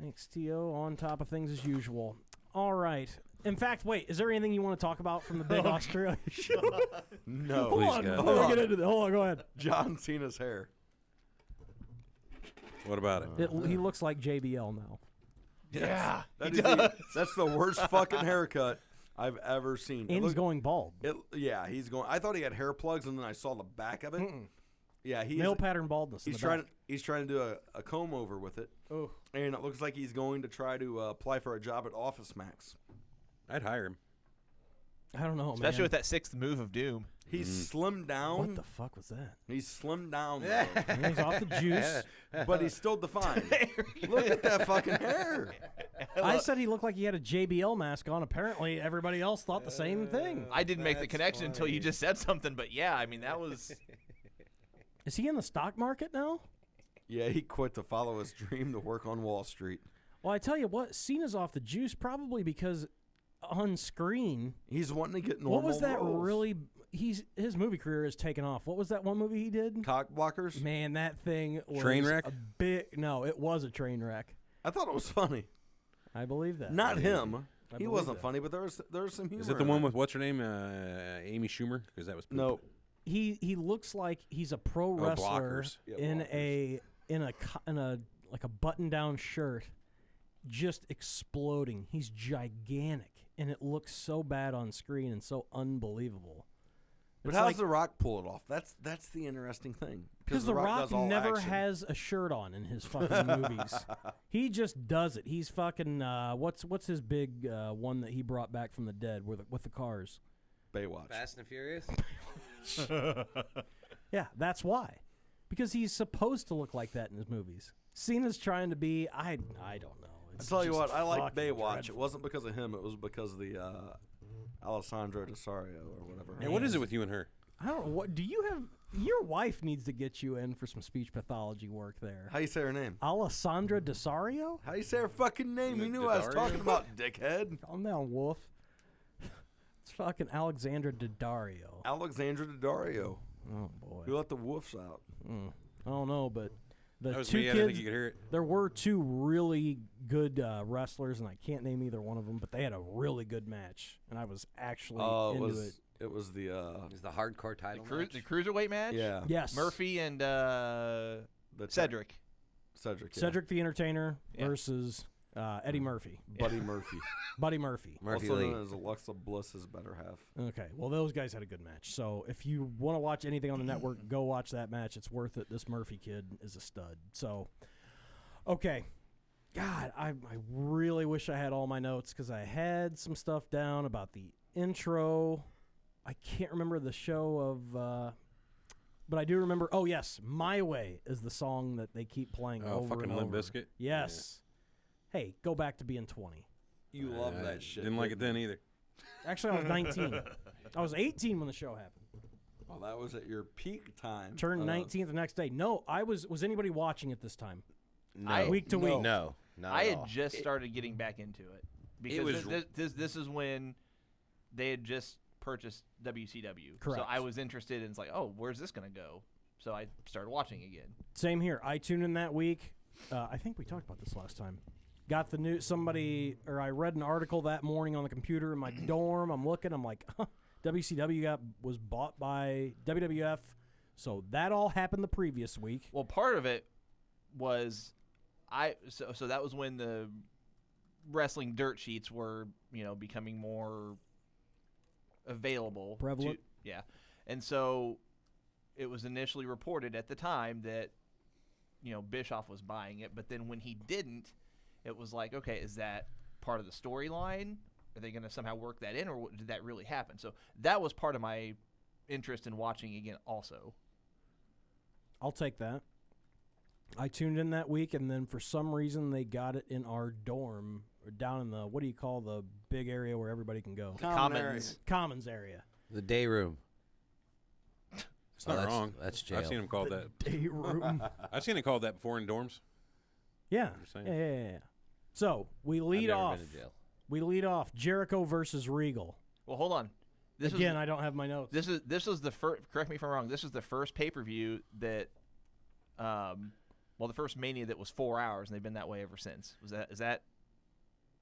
Thanks, T.O. On top of things as usual. All right. In fact, wait, is there anything you want to talk about from the big Australia show? No. Hold on, God. before we get into that. Hold on, go ahead. John Cena's hair. What about it? He looks like JBL now. Yeah. That's the worst fucking haircut I've ever seen. And he's going bald. He's going. I thought he had hair plugs, and then I saw the back of it. Yeah, Male pattern baldness. He's trying to do a comb over with it, Oh, and it looks like he's going to try to apply for a job at Office Max. I'd hire him. I don't know, Especially man. with that 6th move of doom. He's slimmed down. What the fuck was that? He's slimmed down, though, And he's off the juice. but he's still defined. Look at that fucking hair. I said he looked like he had a JBL mask on. Apparently, everybody else thought the same thing. I didn't make the connection until you just said something, but yeah, I mean, that was. Is he in the stock market now? Yeah, he quit to follow his dream to work on Wall Street. Well, I tell you what, Cena's off the juice probably because on screen. He's wanting to get normal What was that roles. really? His movie career is taken off. What was that one movie he did? Cock blockers? Man, that thing was Trainwreck? a big. No, it was a train wreck. I thought it was funny. I believe that. Not him. I He believe wasn't that. funny, but there was some humor. Is it the in one with what's her name? Amy Schumer? Because that was poop. No. He looks like he's a pro Oh, wrestler blockers. Yeah, in blockers. in a like a button down shirt, just exploding. He's gigantic, and it looks so bad on screen and so unbelievable. But It's how like- does The Rock pull it off? That's the interesting thing. Because The Rock does all never action. has a shirt on in his fucking movies. He just does it. He's fucking what's his big one that he brought back from the dead with the cars? Baywatch. Fast and Furious. Yeah, that's why. Because he's supposed to look like that in his movies. Cena's trying to be I don't know. I It's tell you just what, I like fucking Baywatch. dreadful. It wasn't because of him. It was because of the Alessandro Desario or whatever. Hey, what is it with you and her? I don't know what do you have your wife needs to get you in for some speech pathology work there. How you say her name? Alessandra Desario? How you say her fucking name? You knew what I was Daddario? talking about, dickhead. Calm down, Wolf. It's fucking Alexandra Daddario. Alexandra Daddario. Oh boy. Who let the wolves out? I don't know, but the That was two me. I didn't kids. think you could hear it. There were two really good wrestlers, and I can't name either one of them, but they had a really good match, and I was actually into it. It was the Is the hardcore title match? The cruiserweight match? yeah. Yes, Murphy and The Cedric. Cedric. Yeah. Cedric the Entertainer Yeah. versus Eddie Murphy, Buddy Murphy. Buddy Murphy. Murphy Also Lee. known as Alexa Bliss's better half. Okay, well, those guys had a good match. So if you want to watch anything on the network, go watch that match. It's worth it. This Murphy kid is a stud. So, okay. God, I really wish I had all my notes because I had some stuff down about the intro. I can't remember the show of, but I do remember. Oh yes, "My Way" is the song that they keep playing over fucking and Limp over. Bizkit? Yes. Hey, go back to being 20. You love that shit. Didn't like it then either. Actually, I was 19. I was 18 when the show happened. Well, that was at your peak time. Turned 19 the next day. No, I was. Was anybody watching it this time? No. Week to week. No. Not I at had all. just started getting back into it because was this is when they had just purchased WCW. Correct. So I was interested in, it's like, oh, where's this going to go? So I started watching again. Same here. I tuned in that week. I think we talked about this last time. Got the news. I read an article that morning on the computer in my dorm. I'm looking. I'm like, WCW was bought by WWF. So that all happened the previous week. Well, part of it was so that was when the wrestling dirt sheets were, becoming more available. Prevalent. Yeah. And so it was initially reported at the time that, Bischoff was buying it. But then when he didn't, it was like, okay, is that part of the storyline? Are they going to somehow work that in, or did that really happen? So that was part of my interest in watching again also. I'll take that. I tuned in that week, and then for some reason they got it in our dorm, or down in the, what do you call the big area where everybody can go? Commons area. The day room. It's not wrong. That's jail. I've seen them called that. Day room. I've seen it called that before in dorms. Yeah. just saying. Yeah. So we I've lead never off. been to jail. We lead off Jericho versus Regal. Well, hold on. Again, I don't have my notes. This was the first. Correct me if I'm wrong. This was the first pay-per-view that, the first Mania that was 4 hours, and they've been that way ever since. Is that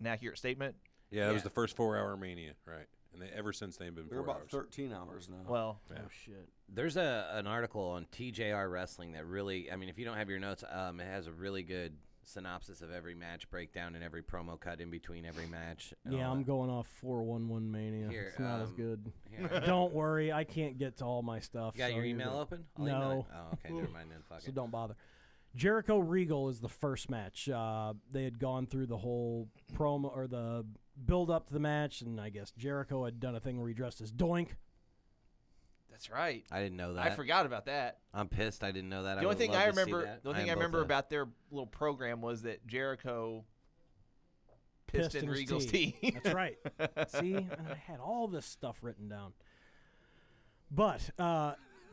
an accurate statement? Yeah, that was the first 4 hour Mania, right? And ever since they've been They're 4 about hours. 13 hours now. Well, Yeah. Oh shit. There's an article on TJR Wrestling that really, if you don't have your notes, it has a really good synopsis of every match breakdown and every promo cut in between every match. and Yeah, all I'm that. going off 411 Mania. Here, It's not as good. Here. Don't worry, I can't get to all my stuff. You got so your you're email good. open? I'll email No. it. Oh, okay. Never mind then. Fuck So it. don't bother. Jericho Regal is the first match. They had gone through the whole promo or the build up to the match, and I guess Jericho had done a thing where he dressed as Doink. that's right. I didn't know that. I forgot about that. I'm pissed. I didn't know that. The only thing I remember, about about their little program was that Jericho pissed in his Regal's tea. tea. That's right. See, and I had all this stuff written down. But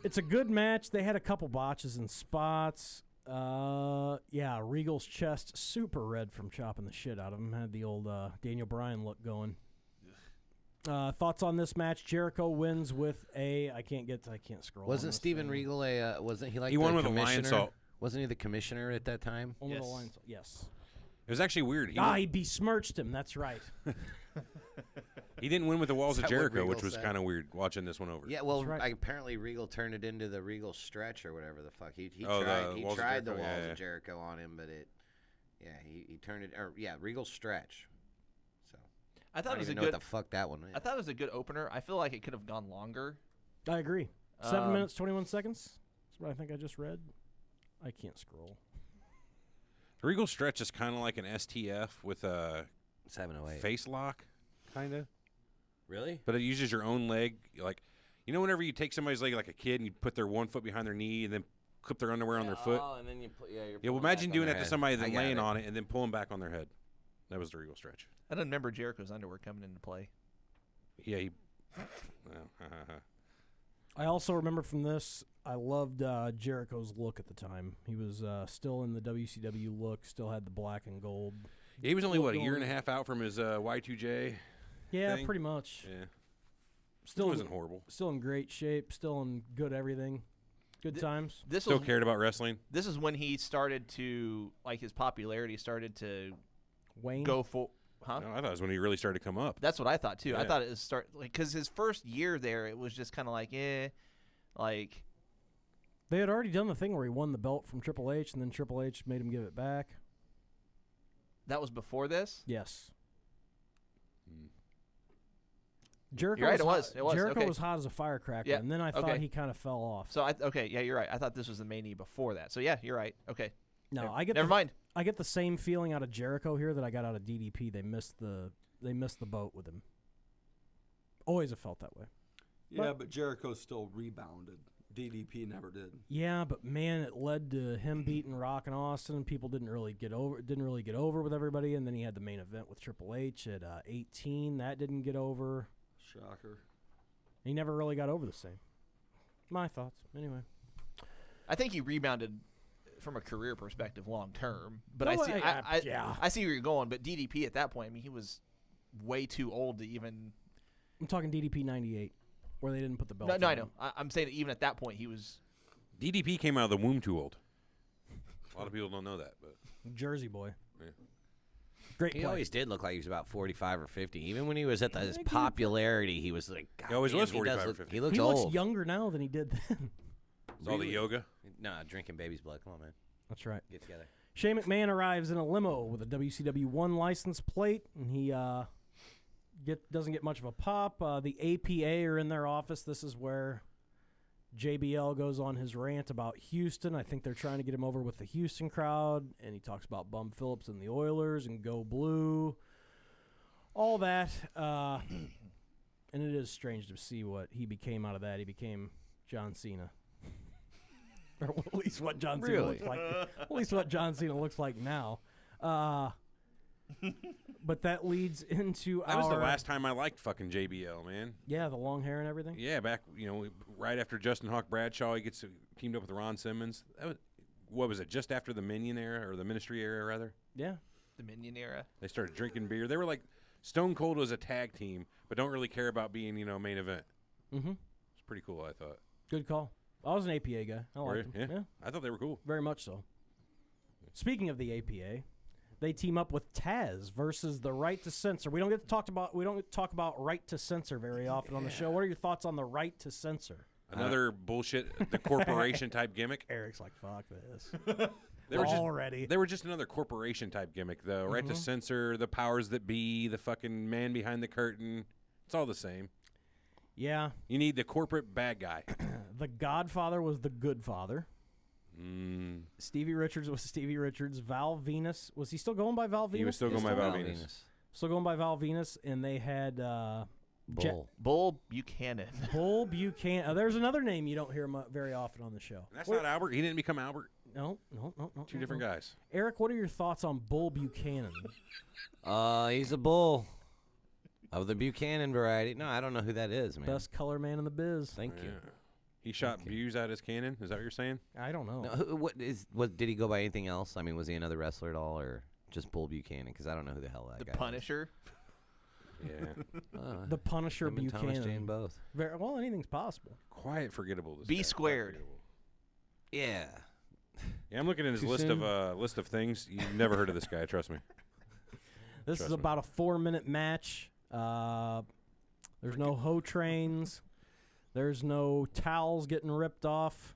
it's a good match. They had a couple botches and spots. Regal's chest super red from chopping the shit out of him. Had the old Daniel Bryan look going. Thoughts on this match? Jericho wins with I can't scroll. on Wasn't this Steven thing. Regal wasn't he like He the won with a commissioner? lion salt. Wasn't he the commissioner at that time? One with Yes. the lines. Yes. It was actually weird. He besmirched him. That's right. He didn't win with the Walls Is of that what Jericho, which Regal was said? kind of weird watching this one over. Yeah, well, That's right. apparently Regal turned it into the Regal Stretch or whatever the fuck. He Oh, tried the he Walls of tried the Jericho, Walls yeah. of Jericho on him, but he turned it Regal Stretch. So I thought I it was don't a even know good. what the fuck that one is. I thought it was a good opener. I feel like it could have gone longer. I agree. 7 Um, minutes, 21 seconds. That's what I think I just read. I can't scroll. The Regal Stretch is kind of like an STF with a 708. face lock, kind of. Really? But it uses your own leg. Like, whenever you take somebody's leg like a kid and you put their one foot behind their knee and then clip their underwear on their foot. Oh, and then you put you're Yeah, well, pulling imagine back doing on that their to head. somebody I then got laying it. on it and then pulling back on their head. That was the Regal Stretch. I don't remember Jericho's underwear coming into play. Yeah, he. I also remember from this, I loved Jericho's look at the time. He was still in the WCW look, still had the black and gold. Yeah, he was only, Look a year and a going- half out from his Y2J. Yeah, thing. pretty much. Yeah. Still It wasn't horrible. Still in great shape, still in good everything. Good times. This Still was cared about wrestling. this is when he started to his popularity started to Wayne. go full. Huh? No, I thought it was when he really started to come up. That's what I thought too. I Yeah. thought it was because his first year there, it was just kind of like They had already done the thing where he won the belt from Triple H, and then Triple H made him give it back. that was before this. Yes. Mm. Jericho You're right, it hot- was. It was, Jericho okay. was hot as a firecracker, Yeah, and then I thought okay. he kind of fell off. So you're right. I thought this was the Mania before that. So yeah, you're right. Okay. No, Never- I get never the, mind. I get the same feeling out of Jericho here that I got out of DDP. They missed the boat with him. Always have felt that way. Yeah, but Jericho still rebounded. DDP never did. Yeah, but man, it led to him beating Rock and Austin, and people didn't really get over with everybody. And then he had the main event with Triple H at 18. That didn't get over. Shocker. He never really got over the same. My thoughts, anyway. I think he rebounded from a career perspective long term. But No, I see where you're going. But DDP at that point, I mean, he was way too old to even. I'm talking DDP 98, where they didn't put the belt. No, on I know. him. I'm saying that even at that point, he was. DDP came out of the womb too old. A lot of people don't know that, but Jersey boy. yeah. Great He play. always did look like he was about 45 or 50. Even when he was at his popularity, he was like, God He always damn, was he 45 does or look- 50. He looks He old. looks younger now than he did then. It's all the yoga. Nah, drinking baby's blood. Come on, man. That's right. Get together. Shane McMahon arrives in a limo with a WCW1 license plate, and he doesn't get much of a pop. The APA are in their office. This is where JBL goes on his rant about Houston. I think they're trying to get him over with the Houston crowd, and he talks about Bum Phillips and the Oilers and Go Blue, all that. And it is strange to see what he became out of that. He became John Cena. Or at least what John Cena looks like. At least what John Cena looks like now. But that leads into That was the last time I liked fucking JBL, man. Yeah, the long hair and everything. Yeah, back, right after Justin Hawk Bradshaw, he gets teamed up with Ron Simmons. That was, what was it, just after the Minion era, or the Ministry era, rather? Yeah. The Minion era. They started drinking beer. They were like, Stone Cold was a tag team, but don't really care about being, main event. Mm-hmm. It's pretty cool, I thought. Good call. I was an APA guy. I Were liked you? them. Yeah, I thought they were cool. very much so. Speaking of the APA, they team up with Taz versus the Right to Censor. We don't get to talk about Right to Censor very often on the show. What are your thoughts on the Right to Censor? Another bullshit, the corporation type gimmick. Eric's like, fuck this. They were Already. They were just another corporation type gimmick, though. Right to censor, the powers that be, the fucking man behind the curtain. It's all the same. Yeah. You need the corporate bad guy. The Godfather was the good father. Stevie Richards was Stevie Richards. Val Venus, was he still going by Val Venus? He was still going by Val Venus. Still going by Val Venus, and they had Bull Buchanan. Bull Buchanan. There's another name you don't hear very often on the show. And that's not Albert. He didn't become Albert. No. Two different guys. Eric, what are your thoughts on Bull Buchanan? He's a bull of the Buchanan variety. No, I don't know who that is, man. Best color man in the biz. Thank you. He shot views out his cannon. Is that what you're saying? I don't know. No, did he go by anything else? I mean, was he another wrestler at all, or just Bull Buchanan? Because I don't know who the hell that guy The Punisher. Yeah. The Punisher him and Thomas Jane Buchanan. both. Well, anything's possible. Quiet, forgettable. This B guy. squared. Forgettable. Yeah. Yeah, I'm looking at his Too list soon? of things. You've never heard of this guy, trust me. This Trust is me. about a 4-minute match. There's no hoe trains. There's no towels getting ripped off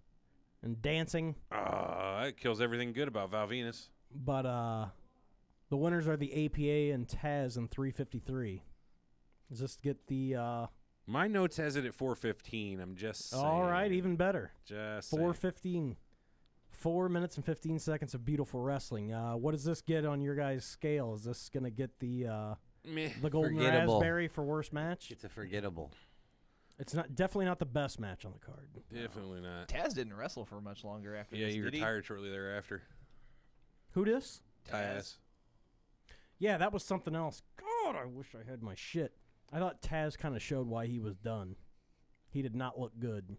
and dancing. That kills everything good about Val Venus. But the winners are the APA and Taz in 353. Does this get the... My notes has it at 4:15. I'm just saying. all right, even better. Just saying. 4:15. 4 minutes and 15 seconds of beautiful wrestling. What does this get on your guys' scale? Is this going to get the Meh. golden Forgettable. raspberry for worst match? It's a forgettable. It's definitely not the best match on the card. Definitely not. Taz didn't wrestle for much longer after Yeah, this, he did retired shortly thereafter. Who dis? Taz. Yeah, that was something else. God, I wish I had my shit. I thought Taz kind of showed why he was done. He did not look good.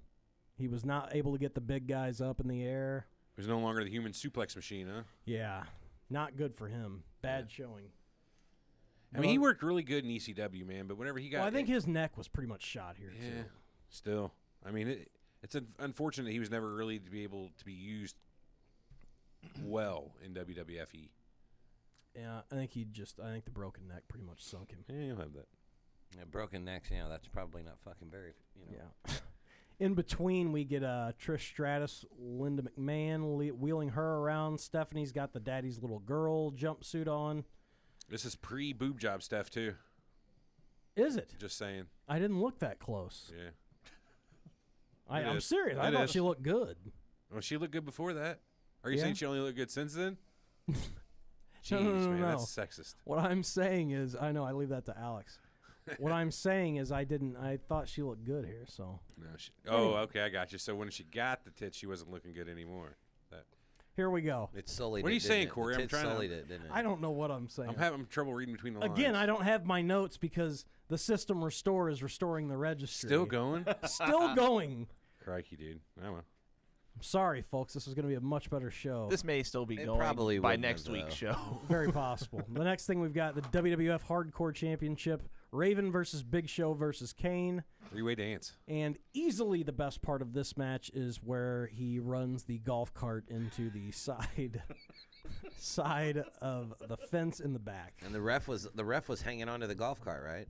He was not able to get the big guys up in the air. He was no longer the human suplex machine, huh? Yeah, not good for him. Bad showing. I mean, he worked really good in ECW, man, but whenever he got... Well, I think his neck was pretty much shot here, Yeah, too. still. I mean, it's unfortunate he was never really to be able to be used well in WWFE. Yeah, I think the broken neck pretty much sunk him. Yeah, you'll have that. Yeah, broken necks, that's probably not fucking very, Yeah. In between, we get Trish Stratus, Linda McMahon wheeling her around. Stephanie's got the daddy's little girl jumpsuit on. This is pre-boob job stuff, too. Is it? Just saying. I didn't look that close. Yeah. I'm is. serious. I It thought is. she looked good. Well, she looked good before that. Are you Yeah. saying she only looked good since then? Jeez, No, man, no. that's sexist. What I'm saying is, I know I leave that to Alex. What I'm saying is I thought she looked good here, so. No, okay, I got you. So when she got the tits, she wasn't looking good anymore. Here we go. It sullied. What are you saying, Corey? The I'm tits trying sullied to. it, didn't it? I don't know what I'm saying. I'm having trouble reading between the lines. Again, I don't have my notes because the system restore is restoring the registry. Still going? Still going. Crikey, dude. Oh, well. I'm sorry, folks. This was going to be a much better show. This may still be It going probably by wouldn't next have, week's though. show. Very possible. The next thing we've got the WWF Hardcore Championship. Raven versus Big Show versus Kane. Three-way dance. And easily the best part of this match is where he runs the golf cart into the side of the fence in the back. And the ref was hanging onto the golf cart, right?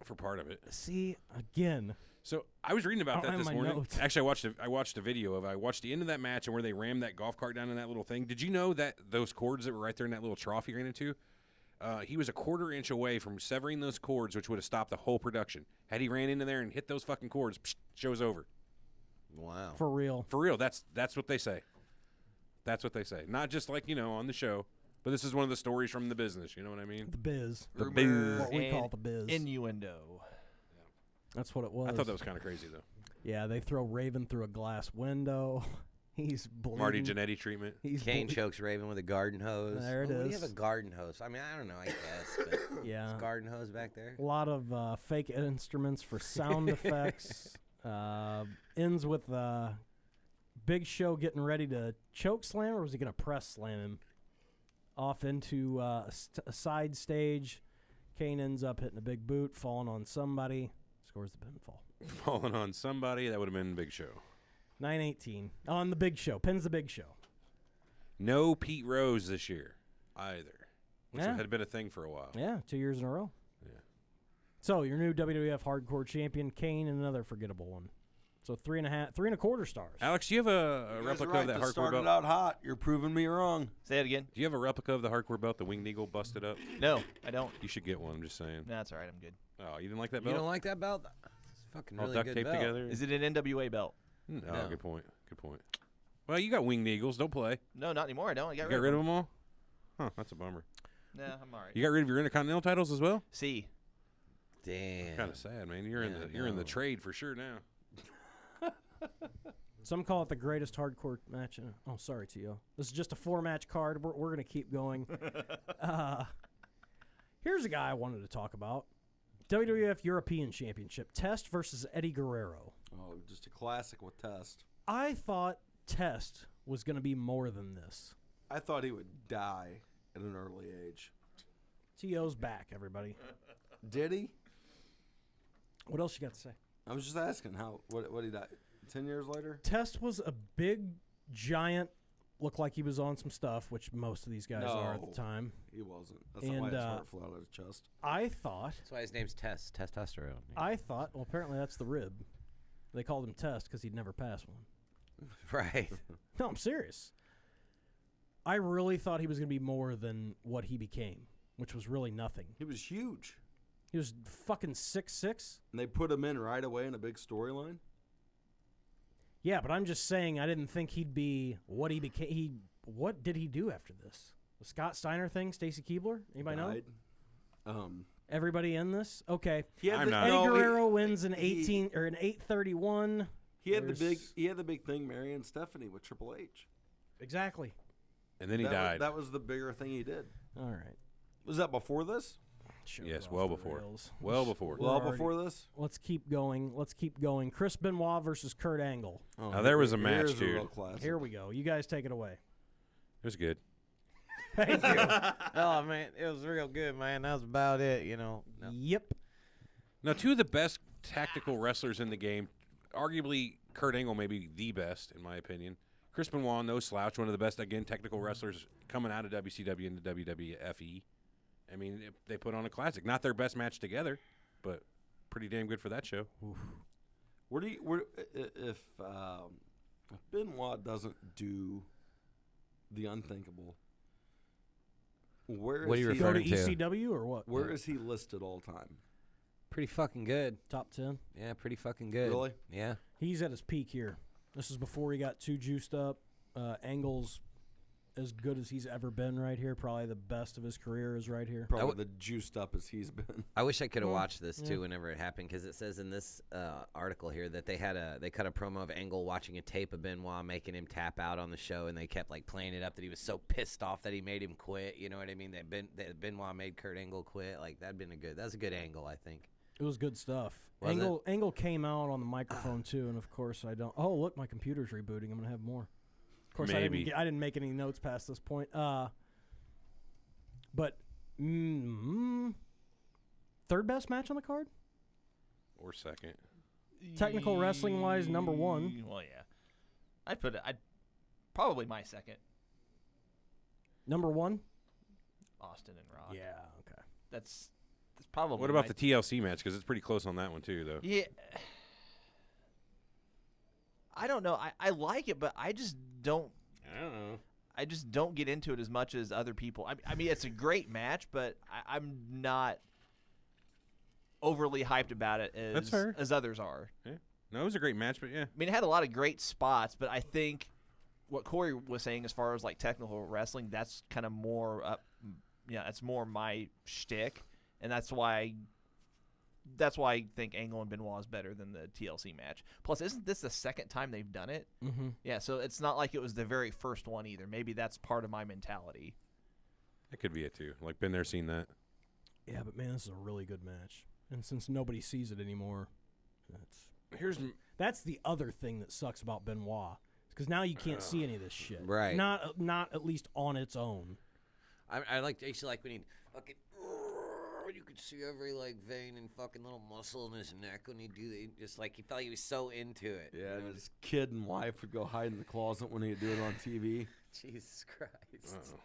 For part of it. See, again. So I was reading about I don't that this have my morning. notes. Actually, I watched a video of it. I watched the end of that match and where they rammed that golf cart down in that little thing. Did you know that those cords that were right there in that little trough he ran into, he was a quarter-inch away from severing those cords, which would have stopped the whole production. Had he ran into there and hit those fucking cords, show's over. Wow. For real. For real, that's what they say. That's what they say. Not just like, on the show, but this is one of the stories from the business. You know what I mean? The biz. The Rumor biz. What we call and the biz. Innuendo. That's what it was. I thought that was kind of crazy, though. Yeah, they throw Raven through a glass window. He's bleeding. Marty Jannetty treatment. He's Kane ble- chokes Raven with a garden hose. There it What do you is. have a garden hose? I mean, I don't know, I guess. But Yeah. is garden hose back there? A lot of fake instruments for sound effects. Ends with Big Show getting ready to choke slam, or was he going to press slam him off into a side stage? Kane ends up hitting a big boot, falling on somebody, scores the pinfall. Falling on somebody, that would have been Big Show. 9-18 on the Big Show. Pins the Big Show. No Pete Rose this year either, which Yeah. had been a thing for a while. Yeah, 2 years in a row. Yeah. So your new WWF Hardcore Champion, Kane, and another forgettable one. So 3.25 stars. Alex, do you have a You guys replica are right. of that This hardcore started belt? out hot. You're proving me wrong. Say it again. Do you have a replica of the hardcore belt, the Winged Eagle busted up? No, I don't. You should get one. I'm just saying. Nah, that's all right. I'm good. Oh, you didn't like that You belt? don't like that belt? It's fucking All really duct good taped belt. together. Is it an NWA belt? No, No. good point. Good point. Well, you got Winged Eagles. Don't play. No, not anymore. I don't. I You got got rid of them all? Huh, that's a bummer. Nah, I'm all right. You got rid of your Intercontinental titles as well? See, Damn. Kind of sad, man. You're in the no. trade for sure now. Some call it the greatest hardcore match. Oh, sorry, T.O. This is just a 4-match card. We're going to keep going. Here's a guy I wanted to talk about. WWF European Championship. Test versus Eddie Guerrero. Oh, just a classic with Test. I thought Test was going to be more than this. I thought he would die at an early age. T.O.'s back, everybody. Did he? What else you got to say? I was just asking what he died 10 years later. Test was a big, giant, looked like he was on some stuff, which most of these guys are at the No. time. He wasn't. That's not why his heart flew out of his chest. I thought, That's why his name's Testosterone. well, apparently that's the rib. They called him Test because he'd never pass one. Right. No, I'm serious. I really thought he was going to be more than what he became, which was really nothing. He was huge. He was fucking 6'6". And they put him in right away in a big storyline. Yeah, but I'm just saying I didn't think he'd be what he became. What did he do after this? The Scott Steiner thing, Stacy Keibler? Anybody know? Died. Everybody in this? Okay. He had I'm the, not. Eddie no, Guerrero wins in he- 18 or in 8:31. He had the There's- big thing marrying Stephanie with Triple H. Exactly. And then he died. That was the bigger thing he did. All right. Was that before this? Show Yes, off well the before. rails. Well before. We're Well, already- before this. Let's keep going. Chris Benoit versus Kurt Angle. Oh, Now, there was a here's match, a real dude. classic. Here we go. You guys take it away. It was good. Thank you. Oh, man, it was real good, man. That was about it, you know. No. Yep. Now, two of the best tactical wrestlers in the game, arguably Kurt Angle may be the best, in my opinion. Chris Benoit, no slouch, one of the best, again, technical wrestlers coming out of WCW into WWFE. I mean, they put on a classic. Not their best match together, but pretty damn good for that show. If Benoit doesn't do the unthinkable, where What is are you he? Go to referring to? ECW or what? Where is he listed all time? Pretty fucking good. Top 10. Yeah, pretty fucking good. Really? Yeah. He's at his peak here. This is before he got too juiced up. Angle's as good as he's ever been right here. Probably the best of his career is right here. Probably the juiced up as he's been. I wish I could have watched this too whenever it happened, because it says in this article here that they cut a promo of Angle watching a tape of Benoit making him tap out on the show, and they kept like playing it up that he was so pissed off that he made him quit. You know what I mean? That Benoit made Kurt Angle quit. Like that's a good angle, I think. It was good stuff. Was it? Angle came out on the microphone too, and of course I don't. Oh, look, my computer's rebooting. I'm gonna have more. Of course, Maybe. I didn't make any notes past this point. But third best match on the card, Or second. technical wrestling wise, number one. Well, yeah, I'd probably my second. Number one. Austin and Rock. Yeah. Okay. That's probably. What about the TLC match? Because it's pretty close on that one too, though. Yeah. I don't know. I like it, but I just don't. I don't know. I just don't get into it as much as other people. I mean, it's a great match, but I'm not overly hyped about it That's fair. as others are. Yeah. No, it was a great match, but yeah. I mean, it had a lot of great spots, but I think what Corey was saying as far as like technical wrestling, that's kind of more up. Yeah, that's more my shtick, and that's why I think Angle and Benoit is better than the TLC match. Plus, isn't this the second time they've done it? Mm-hmm. Yeah, so it's not like it was the very first one either. Maybe that's part of my mentality. That could be it too. Like, been there, seen that. Yeah, but man, this is a really good match, and since nobody sees it anymore, that's the other thing that sucks about Benoit, because now you can't see any of this shit. Right. Not at least on its own. I used to like when he fucking. You could see every like vein and fucking little muscle in his neck when he do that. Just like he felt he was so into it. Yeah, you know? his kid and wife would go hide in the closet when he'd do it on TV. Jesus Christ.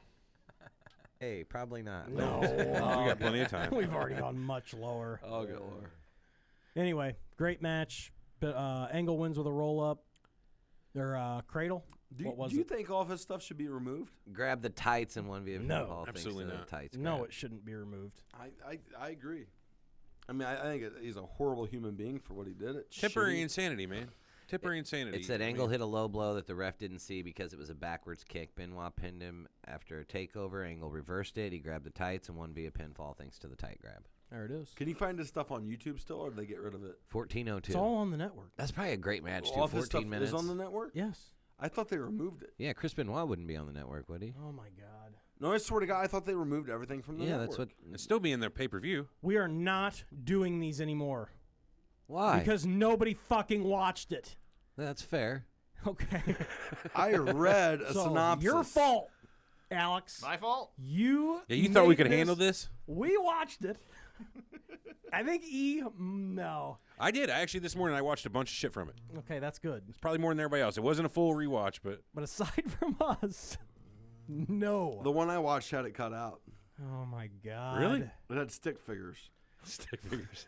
Hey, probably not. No. We got plenty of time. We've already gone much lower. I'll go lower. Anyway, great match. But Angle wins with a roll up. Their cradle. Do What was you it? think all of his stuff should be removed? Grab the tights and one via No, absolutely not. Tights No, grab. it shouldn't be removed. I agree. I mean, I think he's a horrible human being for what he did. It's Temporary shitty. insanity, man. Temporary insanity. It said I Angle mean, hit a low blow that the ref didn't see because it was a backwards kick. Benoit pinned him after a takeover. Angle reversed it. He grabbed the tights and won via pinfall thanks to the tight grab. There it is. Can you find his stuff on YouTube still, or did they get rid of it? 14:02. It's all on the network. That's probably a great match, too. All of his stuff 14 minutes. is on the network? Yes. I thought they removed it. Yeah, Chris Benoit wouldn't be on the network, would he? Oh my God. No, I swear to God, I thought they removed everything from the Yeah, network. that's what. It's still being their pay-per-view. We are not doing these anymore Why? because nobody fucking watched it. That's fair. Okay. I read a So, synopsis. your fault, Alex. My fault? You. Yeah, you thought we made could handle this? We watched it. I think no. I did. Actually, this morning I watched a bunch of shit from it. Okay, that's good. It's probably more than everybody else. It wasn't a full rewatch, but But aside from us, no. The one I watched had it cut out. Oh my God. Really? It had stick figures. stick figures.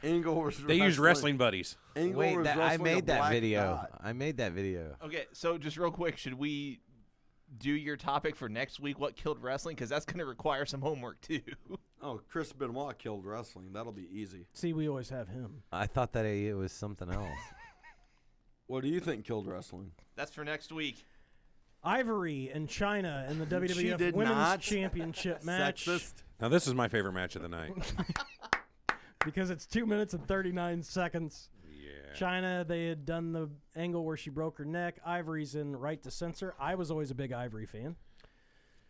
Angle was They used wrestling buddies. Angle Wait, was I wrestling made a that black video. dot. I made that video. Okay, so just real quick, should we do your topic for next week? What killed wrestling? Because that's going to require some homework too. Oh, Chris Benoit killed wrestling. That'll be easy. See, we always have him. I thought that it was something else. What do you think killed wrestling? That's for next week. Ivory and China in the She WWF did Women's not. Championship match. Sexist. Now, this is my favorite match of the night. Because it's 2 minutes and 39 seconds. Yeah. China, they had done the angle where she broke her neck. Ivory's in right to censor. I was always a big Ivory fan.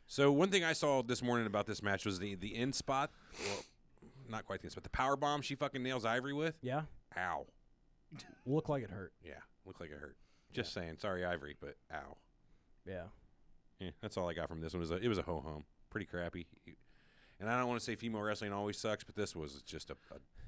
So one thing I saw this morning about this match was the end spot. Well, not quite the end spot. The power bomb she fucking nails Ivory with. Yeah? Ow. Looked like it hurt. Yeah, looked like it hurt. Just saying. Sorry, Ivory, but ow. Yeah. Yeah, that's all I got from this one. It was a ho-hum. Pretty crappy. And I don't want to say female wrestling always sucks, but this was just a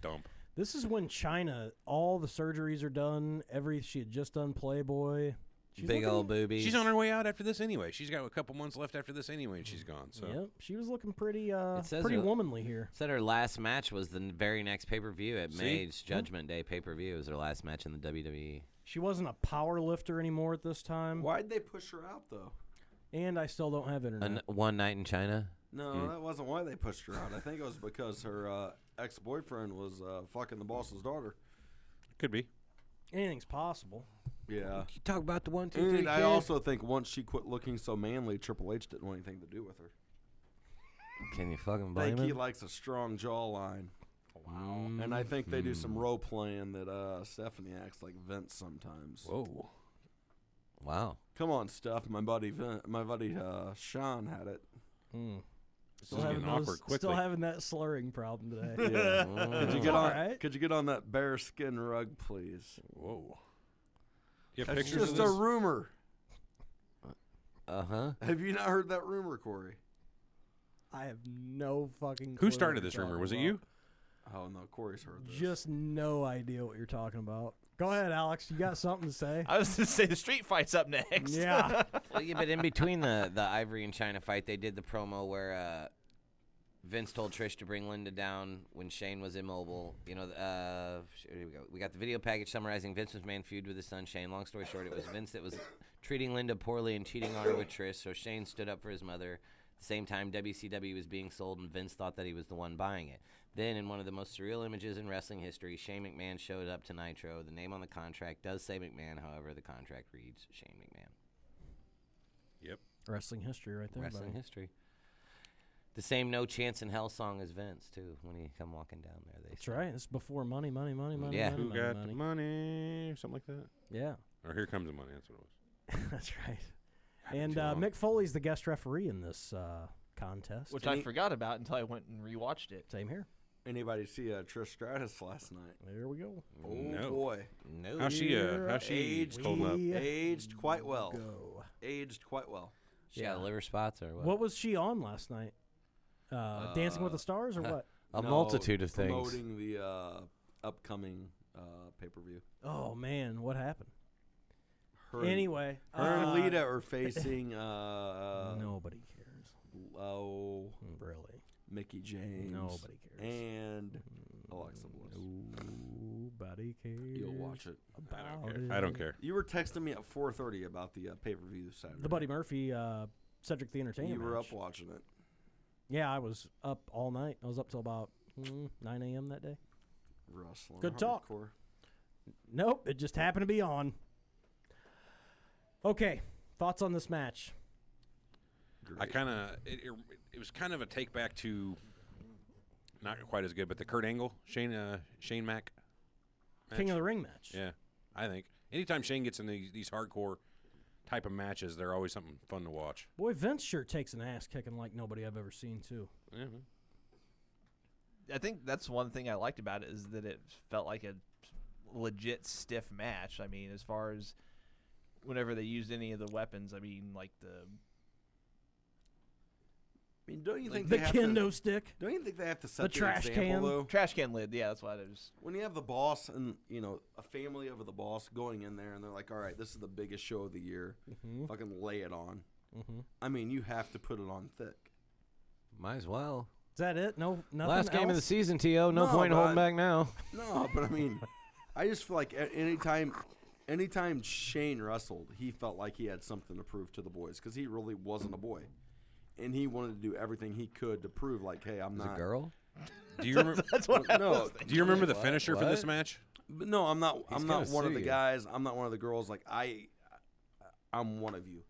dump. This is when China, all the surgeries are done. She had just done Playboy. She's Big looking- old boobies. She's on her way out after this anyway. She's got a couple months left after this anyway, and she's gone. So Yep, she was looking pretty says pretty it- womanly here. Said her last match was the very next pay-per-view at See? May's Judgment Day pay-per-view. It was her last match in the WWE. She wasn't a power lifter anymore at this time. Why'd they push her out, though? And I still don't have internet. One night in China. No, that wasn't why they pushed her out. I think it was because her ex-boyfriend was fucking the boss's daughter. could be. Anything's possible. Yeah. You talk about the 1, 2, 3. And I also think once she quit looking so manly, Triple H didn't want anything to do with her. Can you fucking I blame think he him? likes a strong jawline. Wow. And I think they do some role playing that Stephanie acts like Vince sometimes. Whoa. Wow. Come on, Steph. My buddy Sean had it. This is getting awkward quickly. Still having that slurring problem today. Yeah. Could you get All on? right. Could you get on that bear skin rug, please? Whoa. You have That's pictures just of a this? rumor. Uh-huh. Have you not heard that rumor, Corey? I have no fucking clue Who started what this you're rumor? talking Was it about. you? Oh no, Corey's heard this. Just no idea what you're talking about. Go ahead, Alex. You got something to say? I was going to say the street fight's up next. Yeah. Well, yeah, but in between the Ivory and China fight, they did the promo where Vince told Trish to bring Linda down when Shane was immobile. You know, here we go. We got the video package summarizing Vince McMahon feud with his son Shane. Long story short, it was Vince that was treating Linda poorly and cheating on her with Trish, so Shane stood up for his mother. At the same time, WCW was being sold, and Vince thought that he was the one buying it. Then, in one of the most surreal images in wrestling history, Shane McMahon showed up to Nitro. The name on the contract does say McMahon, however, the contract reads Shane McMahon. Yep. Wrestling history right there. Wrestling buddy. history. The same No Chance in Hell song as Vince, too, when he come walking down there. That's right. It's before money. Yeah. Money, Who money, got money. the money? Or something like that. Yeah. Or Here Comes the Money. That's what it was. That's right. Happened And too long. Mick Foley's the guest referee in this contest. Which I forgot about until I went and rewatched it. Same here. Anybody see Trish Stratus last night? There we go. Oh No. boy, No. How's she aged holding up? aged quite well. Go. Aged quite well. She got Yeah. liver spots or what? What was she on last night? Dancing with the Stars or what? A No, multitude of things. Promoting the upcoming pay-per-view. Oh man, what happened? Her, Anyway, her and Lita are facing nobody cares. Really, Mickey James. nobody cares. And Alexa Bliss. Nobody cares. You'll watch it. About I don't care. You were texting me at 4:30 about the pay-per-view Saturday. The Buddy Murphy, Cedric the Entertainer. You were match. up watching it. Yeah, I was up all night. I was up till about 9 a.m. that day. Wrestling. Good talk. Hardcore. Nope, it just happened to be on. Okay, thoughts on this match? I kind of it was kind of a take back to not quite as good, but the Kurt Angle Shane Mack match. King of the Ring match. Yeah, I think anytime Shane gets in these hardcore type of matches, they're always something fun to watch. Boy, Vince sure takes an ass kicking like nobody I've ever seen too. Yeah. I think that's one thing I liked about it is that it felt like a legit stiff match. I mean, as far as whenever they used any of the weapons, I mean, like I mean, don't you think The they have kendo to, stick. Don't you think they have to set The trash example, can. though? trash can lid. Yeah, that's what it is. When you have the boss and a family of the boss going in there and they're like, all right, this is the biggest show of the year, fucking lay it on. I mean, you have to put it on thick. Might as well. Is that it? No, nothing Last game of the else? season, T.O. No No, point in but holding back now. No, but I mean, I just feel like anytime Shane wrestled, he felt like he had something to prove to the boys because he really wasn't a boy, and he wanted to do everything he could to prove like, hey, I'm Is not a girl? Do you remember? That's what I No, was thinking. Do you remember the finisher for this What? match? but no, I'm not. I'm gonna not one of sue the you. guys. I'm not one of the girls. Like I'm one of you.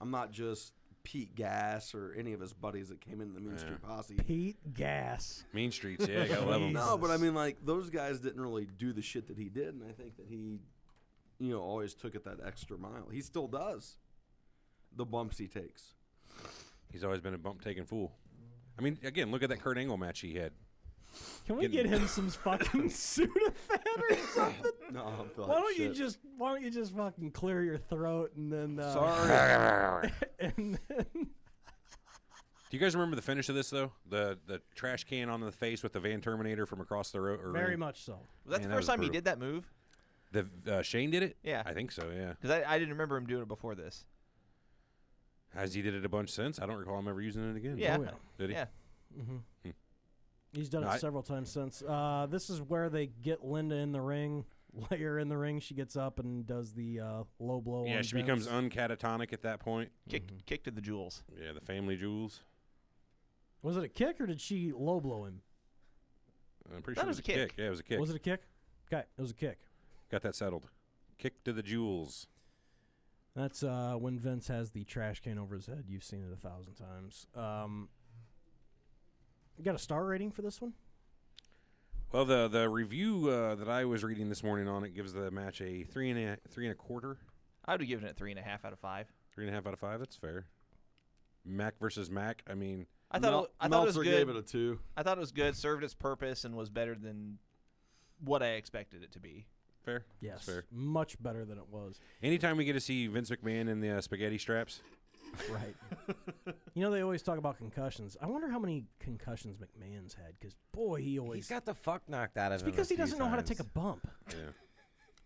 I'm not just Pete Gas or any of his buddies that came in the Mean Street Posse. Pete Gas. Mean Streets. Yeah, I gotta love them. No, but I mean, like those guys didn't really do the shit that he did, and I think that he, always took it that extra mile. He still does. The bumps he takes. He's always been a bump taking fool. I mean, again, look at that Kurt Angle match he had. Can we get him some fucking Sudafed or something? No, I feel Why like don't you shit. just fucking clear your throat and then Sorry. and then Do you guys remember the finish of this though? The trash can on the face with the Van Terminator from across the road. very much so. Was that Man, the that first was time he brutal. did that move? The Shane did it. Yeah. I think so. Yeah. Because I didn't remember him doing it before this. Has he did it a bunch since? I don't recall him ever using it again. Yeah. Oh, yeah. Did he? Yeah. He's done I- it several times since. This is where they get Linda in the ring, lay her in the ring. She gets up and does the low blow. Yeah, on she becomes Vince. uncatatonic at that point. Kick to the jewels. Yeah, the family jewels. Was it a kick or did she low blow him? I'm pretty That sure it was was a a kick. kick. Yeah, it was a kick. Was it a kick? Okay, it was a kick. Got that settled. Kick to the jewels. That's when Vince has the trash can over his head. You've seen it 1,000 times. You got a star rating for this one? Well, the review that I was reading this morning on it gives the match a 3.25. I would have given it 3.5 out of 5. 3.5 out of 5. That's fair. Mac versus Mac. I mean, I thought it was Meltzer good. gave it a 2. I thought it was good, served its purpose, and was better than what I expected it to be. fair. Yes. That's fair. Much better than it was. Anytime we get to see Vince McMahon in the spaghetti straps. Right. You know, they always talk about concussions. I wonder how many concussions McMahon's had, because, boy, he always... He's got the fuck knocked out of It's him. because a he doesn't few know how to times. take a bump. Yeah.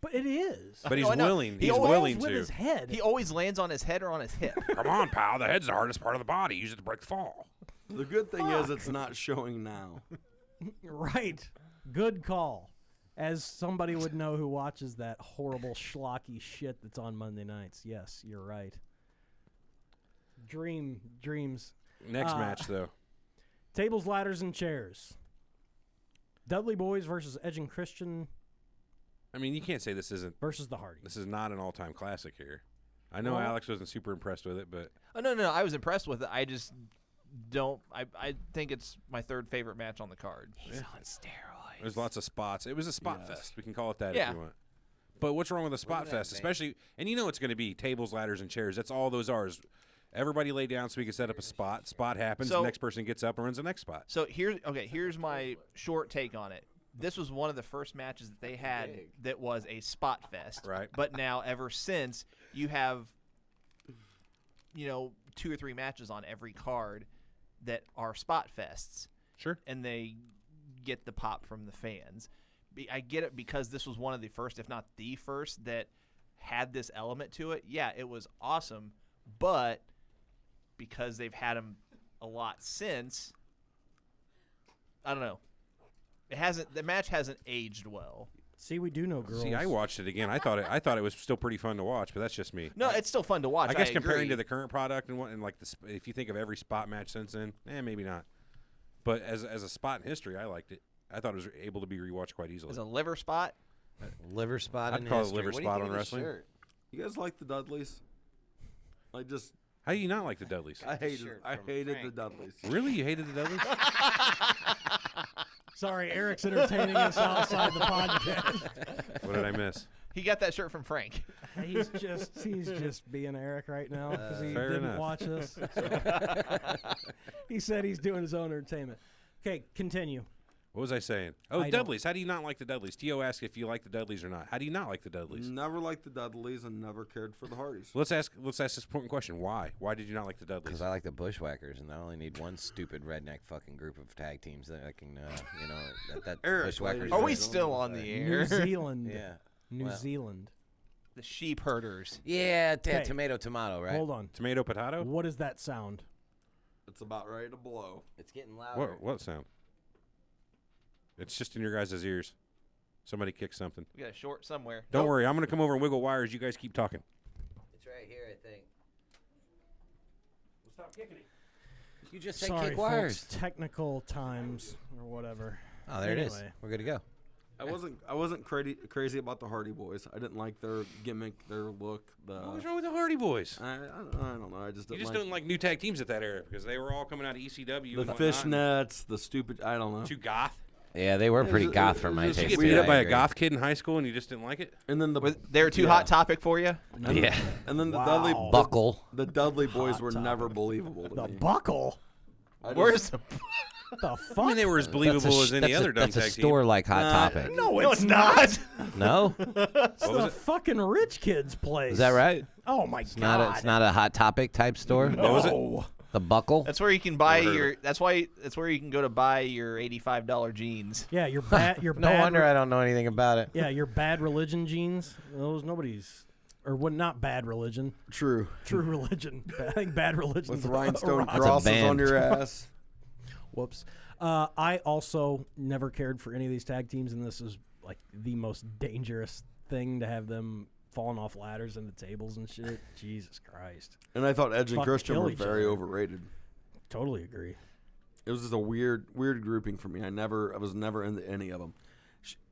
But it is. But he's I know. willing. He He's always willing with to. his head. He always lands on his head or on his hip. Come on, pal. The head's the hardest part of the body. Use it to break the fall. The good thing is it's not showing now. Right. Good call. As somebody would know who watches that horrible schlocky shit that's on Monday nights. Yes, you're right. Dreams. Next match, though. Tables, ladders, and chairs. Dudley Boys versus Edge and Christian I mean, you can't say this isn't. versus the Hardys. This is not an all-time classic here. I know Well- Alex wasn't super impressed with it, but Oh, no. I was impressed with it. I just don't. I think it's my third favorite match on the card. He's on steroids. there's lots of spots. It was a spot Yes. fest. We can call it that Yeah. if you want. But what's wrong with a spot that fest? thing? Especially, and you know it's going to be tables, ladders, and chairs. That's all those are. Is everybody lay down so we can set up a spot. Spot happens. So- the next person gets up and runs the next spot. So here's my short take on it. This was one of the first matches that they had that was a spot fest. Right. But now, ever since, you have, 2 or 3 matches on every card that are spot fests, Sure. and they get the pop from the fans. I get it because this was one of the first, if not the first, that had this element to it. Yeah, it was awesome, but because they've had them a lot since, I don't know. The match hasn't aged well. See, we do know girls. See, I watched it again. I thought it was still pretty fun to watch, but that's just me. No, it's still fun to watch. I guess comparing agree. to the current product and like if you think of every spot match since then, maybe not. But as a spot in history, I liked it. I thought it was able to be rewatched quite easily. As a liver spot. Liver spot I'd in call it history. liver What do you spot think on of the wrestling. shirt? You guys like the Dudleys? How do you not like the Dudleys? I hated shirt I from hated Frank. the Dudleys. Really, you hated the Dudleys? Sorry, Eric's entertaining us outside the podcast. What did I miss? He got that shirt from Frank. He's just being Eric right now because he Fair didn't enough. watch us. He said he's doing his own entertainment. Okay, continue. What was I saying? Oh, I don't- Dudleys. How do you not like the Dudleys? T.O. asked if you like the Dudleys or not. How do you not like the Dudleys? Never liked the Dudleys and never cared for the Hardys. Let's ask this important question. Why? Why did you not like the Dudleys? Because I like the Bushwhackers, and I only need one stupid redneck fucking group of tag teams that I can, that Eric, Bushwhackers. ladies Are and we is. still on the New air? Zealand. Yeah. New Well. Zealand. The sheep herders. Yeah, Okay. tomato, right? Hold on. Tomato, potato? What does that sound? It's about ready to blow. It's getting louder. What sound? It's just in your guys' ears. Somebody kicked something. We got a short somewhere. Don't worry. I'm going to come over and wiggle wires. You guys keep talking. It's right here, I think. Well, stop kicking it. You just said Sorry, kick wires. folks. Technical times or whatever. Oh, there it is. Anyway. We're good to go. I wasn't crazy about the Hardy Boys. I didn't like their gimmick, their look. What's wrong with the Hardy Boys? I don't know. I just You didn't just like don't like new tag teams at that era because they were all coming out of ECW the and whatnot. fishnets, the stupid. I don't know. Too goth. Yeah, they were pretty It's- goth for it's my just- Did taste. you get Yeah, beat up I by a agree. goth kid in high school and you just didn't like it? And then They were too yeah. hot topic for you? And Yeah. And then the Wow. Dudley Buckle. The Dudley Boys Hot were topic. never believable to The me. buckle. Where's the... The fuck? I mean, they were as believable as any other dumb That's a tag team. store like Hot Nah, Topic. No, No, it's it's not. not. No? It's What was the it? fucking rich kids place. Is that right? Oh my It's god. not a Hot Topic type store? No. What was it? The Buckle? That's where you can buy Never heard of your... That's where you can go to buy your $85 jeans. Yeah, your bad. Your No bad. wonder I don't know anything about it. Yeah, your bad religion jeans. Those nobody's, or what? Not bad religion. True. True religion. I think bad religion. With rhinestone That's a crosses on band. your ass. Whoops. I also never cared for any of these tag teams, and this is like the most dangerous thing to have them falling off ladders into tables and shit. Jesus Christ. And I thought Edge and Fucking Christian kill were each very other. overrated. Totally agree. It was just a weird grouping for me. I was never into any of them.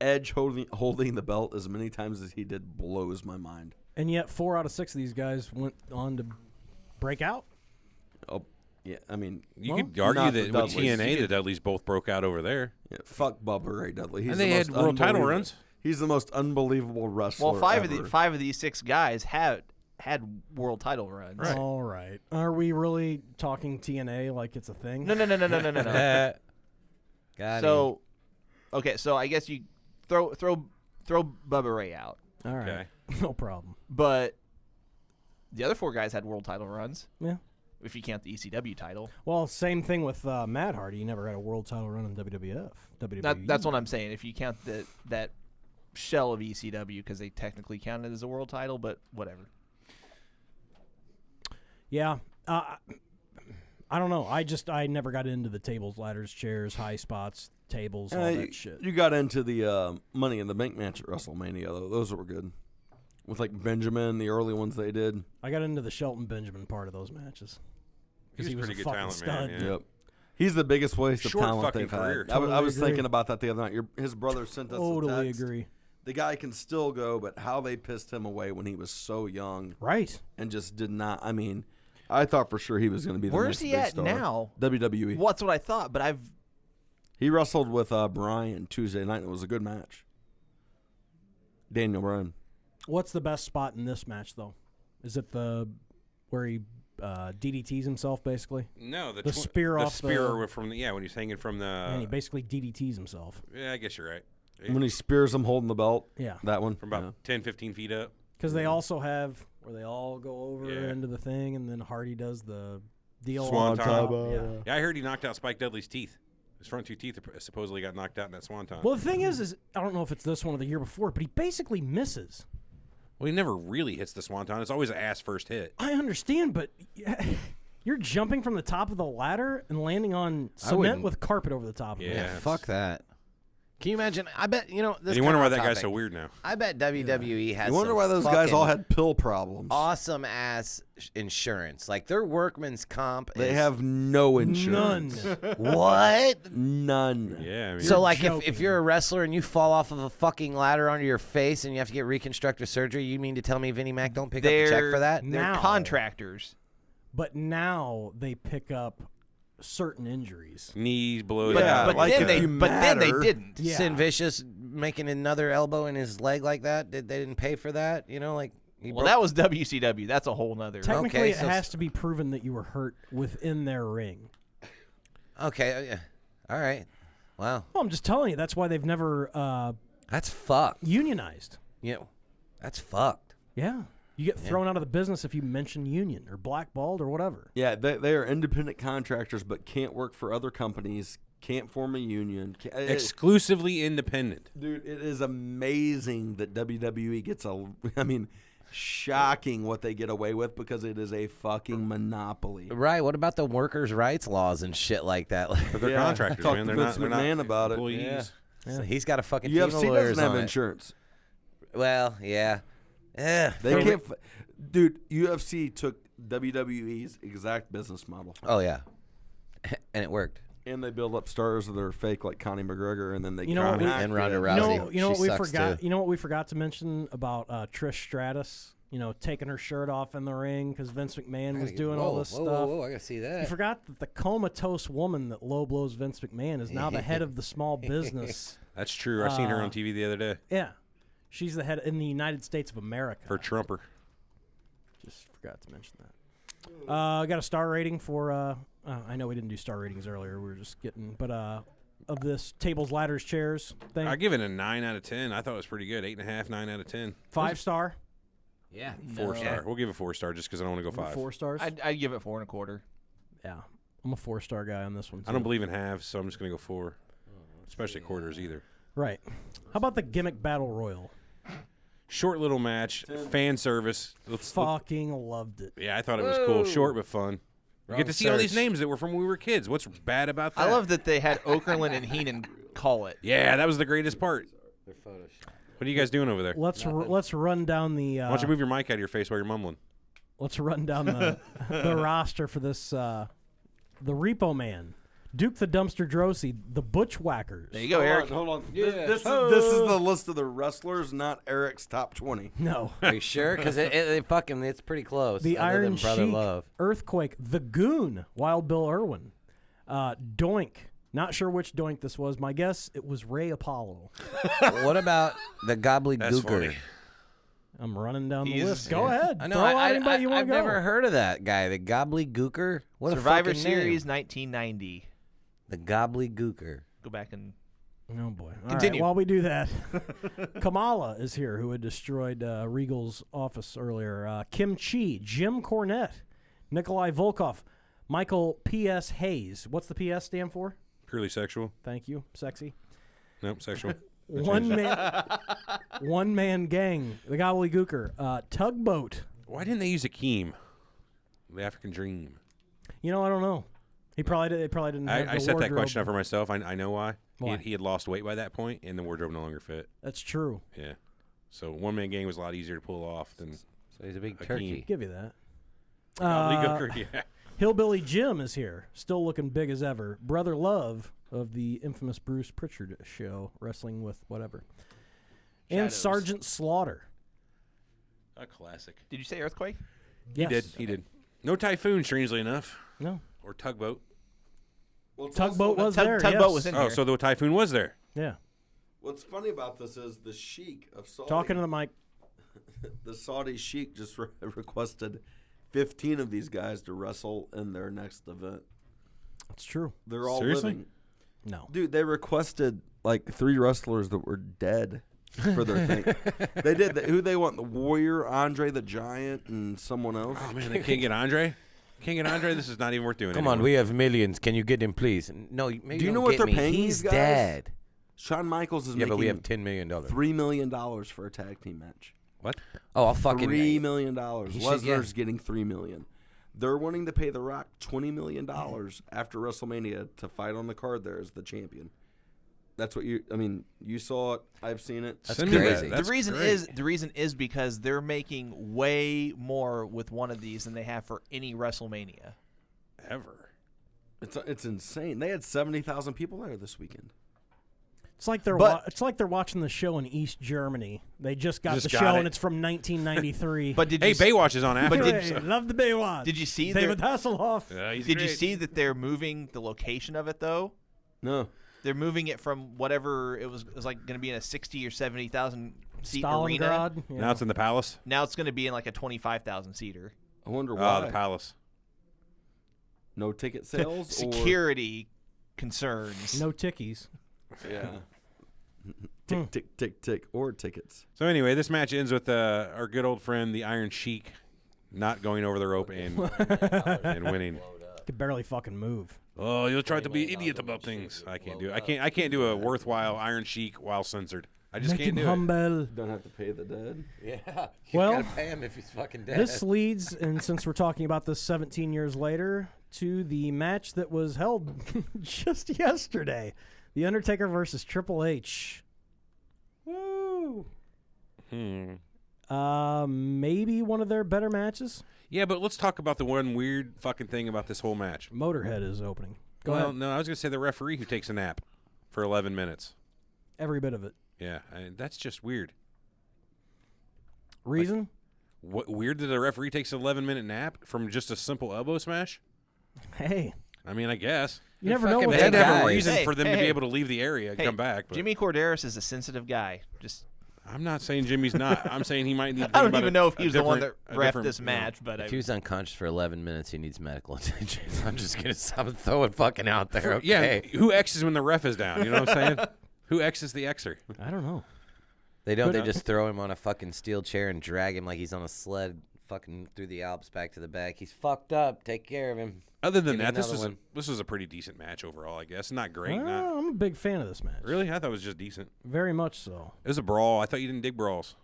Edge holding the belt as many times as he did blows my mind. And yet 4 out of 6 of these guys went on to break out. Oh, yeah. I mean, You could argue not that the with Dudleys. TNA, the Dudleys both broke out over there. Yeah, fuck Bubba Ray Dudley. He's And the they had most world title unbelievable- runs. He's the most unbelievable wrestler. Well, five ever. of these 6 guys had world title runs. Right. All right. Are we really talking TNA like it's a thing? No. Got him. So, okay, so I guess you throw Bubba Ray out, All right. Okay. No problem. but the other 4 guys had world title runs. Yeah. If you count the ECW title. Well, same thing with Matt Hardy. He never had a world title run in WWF. WWE. That's what I'm saying. If you count that shell of ECW, because they technically counted as a world title, but whatever. Yeah. I don't know. I never got into the tables, ladders, chairs, high spots, tables, all that shit. You got into the Money in the Bank match at WrestleMania, though. Those were good. With, like, Benjamin, the early ones they did. I got into the Shelton Benjamin part of those matches. He's Because a pretty a good fucking talent, stud. man. Yeah. Yep. He's the biggest waste of Short talent fucking they've career. had. I was Totally thinking agree. about that the other night. His brother sent us a Totally text. agree. The guy can still go, but how they pissed him away when he was so young Right. and just did not. I mean, I thought for sure he was going to be the Where's next he big at star. now? WWE. Well, that's what I thought, but He wrestled with Bryan Tuesday night, and it was a good match. Daniel Bryan. What's the best spot in this match, though? Is it where he DDTs himself, basically? No, The spear off the- spear from when he's hanging from and he the. basically DDTs himself. Yeah, I guess you're right. When he spears him holding the belt. Yeah. That one. From about Yeah. 10, 15 feet up. Because they also have where they all go over Yeah. into the thing, and then Hardy does the deal. Swanton. on top. Yeah. Yeah, I heard he knocked out Spike Dudley's teeth. His front 2 teeth supposedly got knocked out in that swanton. Well, the thing is I don't know if it's this one or the year before, but he basically misses. Well, he never really hits the swanton. It's always an ass first hit. I understand, but you're jumping from the top of the ladder and landing on cement wouldn't- with carpet over the top of it. Yeah. Fuck that. Can you imagine? I bet, this And you wonder why kinda that off guy's so topic. weird now. I bet WWE has You wonder some why those guys all fucking had pill problems. awesome ass insurance. Like their workman's comp They is have no insurance. None. what? None. Yeah, I mean, So like joking. if you're a wrestler and you fall off of a fucking ladder onto your face and you have to get reconstructive surgery, you mean to tell me Vinnie Mac don't pick up the check for that? They're Now. contractors. But now they pick up certain injuries. knees blow But, Yeah, but, like then if they, you but then they matter- didn't. Yeah. Sin Vicious making another elbow in his leg like that. They didn't pay for that. Like he Well, broke- that was WCW. That's a whole nother. Technically, Okay, it so- has to be proven that you were hurt within their ring. okay. Yeah. All right. Wow, Well, I'm just telling you, that's why they've never that's fucked. unionized. That's fucked. Yeah. You get thrown out of the business if you mention union or blackballed or whatever. Yeah, they are independent contractors, but can't work for other companies, can't form a union. exclusively independent. Dude, it is amazing that WWE gets shocking what they get away with because it is a fucking monopoly. Right. What about the workers' rights laws and shit like that? But they're Yeah, contractors, talk man. to They're Vince not. They're McMahon not about it. employees. So he's got a fucking team of UFC lawyers doesn't have on it. insurance. Well, yeah. They can't. Dude, UFC took WWE's exact business model, Oh yeah, and it worked. and they build up stars that are fake, like Conor McGregor, and then they You know what we- And Ronda You Rousey. know, you know She what we sucks, forgot. too. You know what we forgot to mention about Trish Stratus. Taking her shirt off in the ring because Vince McMahon was doing all this stuff. Whoa, I gotta see You that. forgot that the comatose woman that low blows Vince McMahon is now the head of the small business. That's true. I seen her on TV the other day Yeah, she's the head in the United States of America. for Trumper. Just forgot to mention that. I got a star rating for. I know we didn't do star ratings earlier. We were just getting, but of this tables, ladders, chairs thing, I give it a 9 out of 10. I thought it was pretty good. 8.5, 9 out of 10. 5-star, Yeah. 4-star. We'll give it 4-star just because I don't want to go 5. 4 stars. I'd give it 4 1/4. Yeah, I'm a 4-star guy on this one. Too. I don't believe in halves, so I'm just going to go 4. Especially quarters either. Right. How about the gimmick battle royal? Short little match, fan service. Fucking loved it. Yeah, I thought it was cool. Short but fun. We get to see all these names that were from when we were kids. What's bad about that? I love that they had Okerlund and Heenan call it. Yeah, that was the greatest part. What are you guys doing over there? Let's run down the. Why don't you move your mic out of your face while you're mumbling? Let's run down the the roster for this. The Repo Man, Duke the Dumpster Drosy, the Butchwhackers. There you go, Eric. Hold on. Yeah. This is the list of the wrestlers, not Eric's top 20. No. Are you sure? Because it's pretty close. The other Iron than Brother Sheik, Love. Earthquake, the Goon, Wild Bill Irwin, Doink. Not sure which Doink this was. My guess, it was Ray Apollo. What about the Gobbledygooker? That's funny. I'm running down the He's- list. Go ahead. I know. Throw out anybody you want I've to go. never heard of that guy. The Gobbledygooker. What Survivor a fucking Series name. 1990. The Gobbledygooker. Go back and Oh, boy. All right, Continue. while we do that, Kamala is here, who had destroyed Regal's office earlier. Kim Chi, Jim Cornette, Nikolai Volkov, Michael P.S. Hayes. What's the P.S. stand for? Purely sexual. Thank you. Sexy. Nope, sexual. One man gang, the Gobbledygooker. Tugboat. Why didn't they use Akeem? The African Dream. You know, I don't know. They probably didn't have I the set that wardrobe. question up for myself. I know why. Why? He had lost weight by that point, and the wardrobe no longer fit. That's true. Yeah. So one-man gang was a lot easier to pull off than So he's a big Akeem. turkey. Give you that. Gobbledygooker. Yeah. Hillbilly Jim is here, still looking big as ever. Brother Love of the infamous Bruce Pritchard show, wrestling with whatever. And Shadows. Sergeant Slaughter. A classic. did you say Earthquake? Yes. He did. No Typhoon, strangely enough. No. Or Tugboat. Well, it's Tugboat also- was there. Tugboat yes. was in Oh, here. so the Typhoon was there. Yeah. What's funny about this is the Sheik of Saudi. Talking to the mic. The Saudi Sheik just requested 15 of these guys to wrestle in their next event. That's true. They're all Seriously? living. No. Dude, they requested like 3 wrestlers that were dead for their thing. They did. Who they want? The Warrior, Andre the Giant, and someone else. Oh, man, they can't get Andre? Can't get Andre? This is not even worth doing Come on, anymore. we have millions. Can you get him, please? No, maybe Do you don't know what get they're me. paying He's these guys? dead. Shawn Michaels is Yeah, but we have making $10 million. $3 million for a tag team match. What? Oh, I'll fucking $3 million. He should, yeah. Lesnar's getting $3 million. They're wanting to pay The Rock $20 million after WrestleMania to fight on the card there as the champion. That's what you saw it. I've seen it. That's Send me that. crazy. That's The reason is because they're making way more with one of these than they have for any WrestleMania. Ever. It's insane. They had 70,000 people there this weekend. It's like they're But- it's like they're watching the show in East Germany. They just got Just the got show it. and it's from 1993. But did Hey, you Baywatch is on after. But did- Hey, love the Baywatch. Did you see David their- Hasselhoff? He's did you great. see that they're moving the location of it though? No. They're moving it from whatever it was like going to be in a 60 or 70,000 seat arena. Stalingrad. Yeah. Now it's in the Palace? Now it's going to be in like a 25,000 seater. I wonder Oh, why. the Palace. No ticket sales? Security concerns. No tickies. Or, yeah. Tick, tick, tick, tick. Or tickets. So anyway, this match ends with our good old friend, the Iron Sheik, not going over the rope and winning. Could barely fucking move. Oh, you'll try to be an idiot about things. I can't do it. I can't do a worthwhile Iron Sheik while censored. I just Make can't him do it. humble. Don't have to pay the dead. Yeah. Well, gotta pay him if he's fucking dead. This leads, and since we're talking about this 17 years later, to the match that was held just yesterday. The Undertaker versus Triple H. Woo! Maybe one of their better matches. Yeah, but let's talk about the one weird fucking thing about this whole match. Motorhead is opening. Go well, ahead. no, I was going to say the referee who takes a nap for 11 minutes. Every bit of it. Yeah, that's just weird. Reason? What weird that a referee takes an 11-minute nap from just a simple elbow smash? Hey, I mean, I guess. you never fucking know what They had to have a guys. reason Hey, for them hey, to be hey. able to leave the area and Hey, come back. But Jimmy Corderas is a sensitive guy. Just I'm not saying Jimmy's not. I'm saying he might need to think I don't about even a- know if he a was the one that different- a reffed different, this you know. match, but If he was unconscious for 11 minutes, he needs medical attention. I'm just going to throw it fucking out there, okay? Yeah, who X's when the ref is down? You know what I'm saying? Who X's the Xer? I don't know. They don't. Good. They just throw him on a fucking steel chair and drag him like he's on a sled fucking through the Alps back to the back. He's fucked up. Take care of him. Other than Give me that, this another was one. a pretty decent match overall, I guess. Not great. Not I'm a big fan of this match. really. I thought it was just decent. Very much so. It was a brawl. I thought you didn't dig brawls.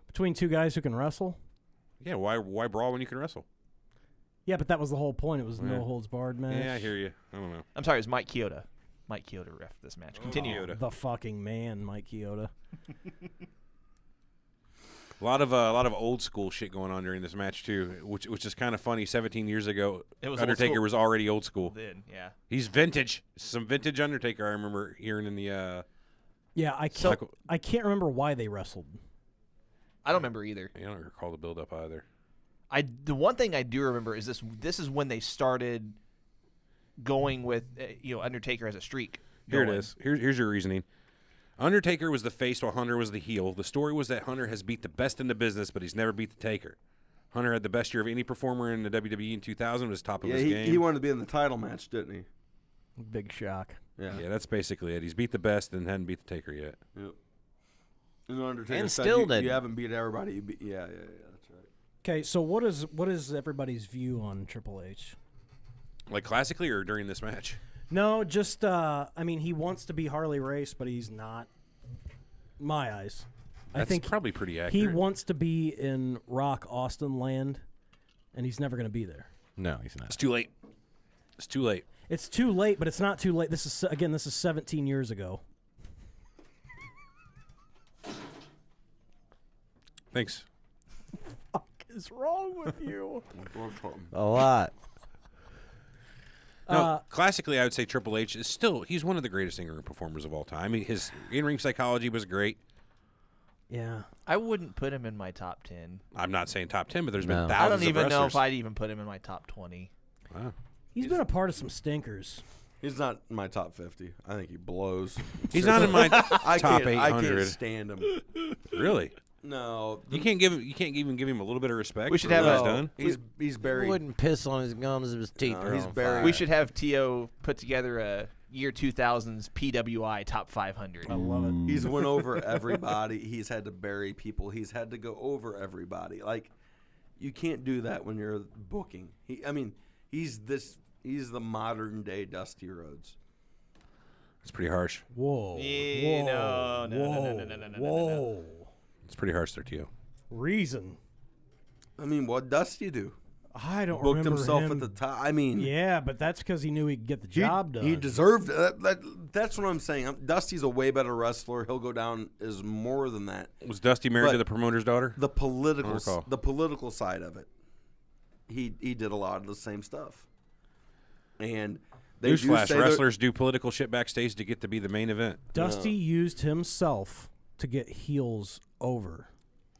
Between two guys who can wrestle. Yeah, why brawl when you can wrestle? Yeah, but that was the whole point. It was Yeah. no holds barred match. Yeah, I hear you. I don't know. I'm sorry, it was Mike Chioda. Mike Chioda reffed this match. Continue. Chioda. The fucking man, Mike Chioda. A lot of old school shit going on during this match too, which is kind of funny. 17 years ago, It was Undertaker was already old school. Then, yeah. He's vintage. Some vintage Undertaker. I remember hearing in the. Yeah, I can't remember why they wrestled. I don't remember either. I don't recall the build up either. The one thing I do remember is this is when they started going with Undertaker as a streak. Here going. it is. Here's your reasoning. Undertaker was the face while Hunter was the heel. The story was that Hunter has beat the best in the business, but he's never beat the Taker. Hunter had the best year of any performer in the WWE in 2000. Was top of his game. He wanted to be in the title match, didn't he? Big shock. Yeah, that's basically it. He's beat the best and hadn't beat the Taker yet. Yep. And Undertaker And said, still you didn't. haven't beat everybody. You beat, yeah, that's right. Okay, so what is everybody's view on Triple H? Like classically or during this match? No, just he wants to be Harley Race, but he's not. My eyes. That's I think probably pretty accurate. he wants to be in Rock Austin land, and he's never going to be there. No, he's not. It's too late. It's too late. It's too late, but it's not too late. This is 17 years ago. Thanks. What is wrong with you? A lot. No, classically, I would say Triple H is he's one of the greatest in-ring performers of all time. I mean, his in-ring psychology was great. Yeah. I wouldn't put him in my top 10. I'm not saying top 10, but there's No. been I thousands don't even of know wrestlers. if I'd even put him in my top 20. Wow. He's been a part of some stinkers. He's not in my top 50. I think he blows. He's not in my top I 800. can't stand him. Really? No, You can't even give him a little bit of respect. We should for what have he's a- done. he's buried. Wouldn't piss on his gums if his teeth No, were he's on buried. fire. We should have T.O. put together a year 2000's PWI top 500. I love it. He's went over everybody. He's had to bury people. He's had to go over everybody. Like, you can't do that when you're booking. He's the modern day Dusty Rhodes. It's pretty harsh. Whoa. Yeah, Whoa. no. Whoa. It's pretty harsh there, Tio. Reason. What Dusty do? I don't Booked remember himself him. at the top. Yeah, but that's because he knew he'd get the he, job done. he deserved it. That's what I'm saying. Dusty's a way better wrestler. He'll go down as more than that. Was Dusty married But to the promoter's daughter? The political, recall. the political side of it, he did a lot of the same stuff. And they do Newsflash: say they're- wrestlers do political shit backstage to get to be the main event. Dusty used himself to get heels over.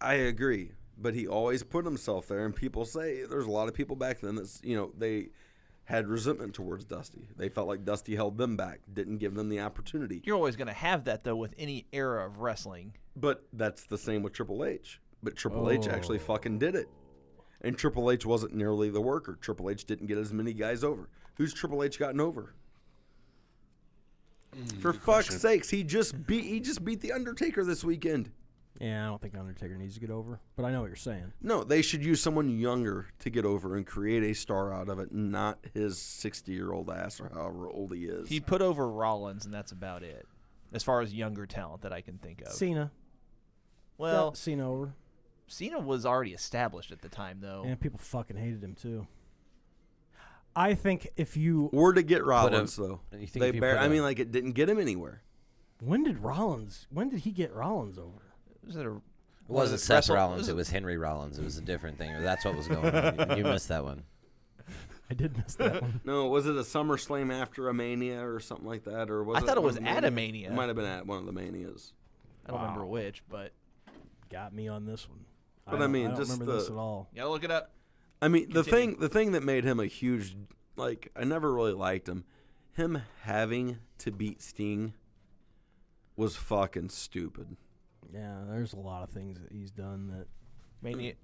I agree, but he always put himself there, and people say there's a lot of people back then that's they had resentment towards Dusty. They felt like Dusty held them back, didn't give them the opportunity. You're always going to have that, though, with any era of wrestling. But that's the same with Triple H. But Triple H actually fucking did it, and Triple H wasn't nearly the worker. Triple H didn't get as many guys over. Who's Triple H gotten over? For fuck's sakes, he just beat the Undertaker this weekend. Yeah, I don't think Undertaker needs to get over, but I know what you're saying. No, they should use someone younger to get over and create a star out of it, not his 60-year-old ass or however old he is. He put over Rollins, and that's about it, as far as younger talent that I can think of. Cena. Well, Got Cena over. Cena was already established at the time, though. And people fucking hated him, too. I think if you... Or to get Rollins, though. you think if you put It didn't get him anywhere. When did he get Rollins over? Was it a, It wasn't was Seth Wrestle- Rollins. It was Henry Rollins. It was a different thing. That's what was going on. You missed that one. I did miss that one. No, was it a SummerSlam after a Mania or something like that? Or was I thought it one was of the at a Mania? Mania. It might have been at one of the Manias. I don't remember which, but Got me on this one. But I don't- mean, I don't just remember this the- at all. you gotta look it up. I mean, Continue. the thing that made him a huge, I never really liked him. Him having to beat Sting was fucking stupid. Yeah, there's a lot of things that he's done that...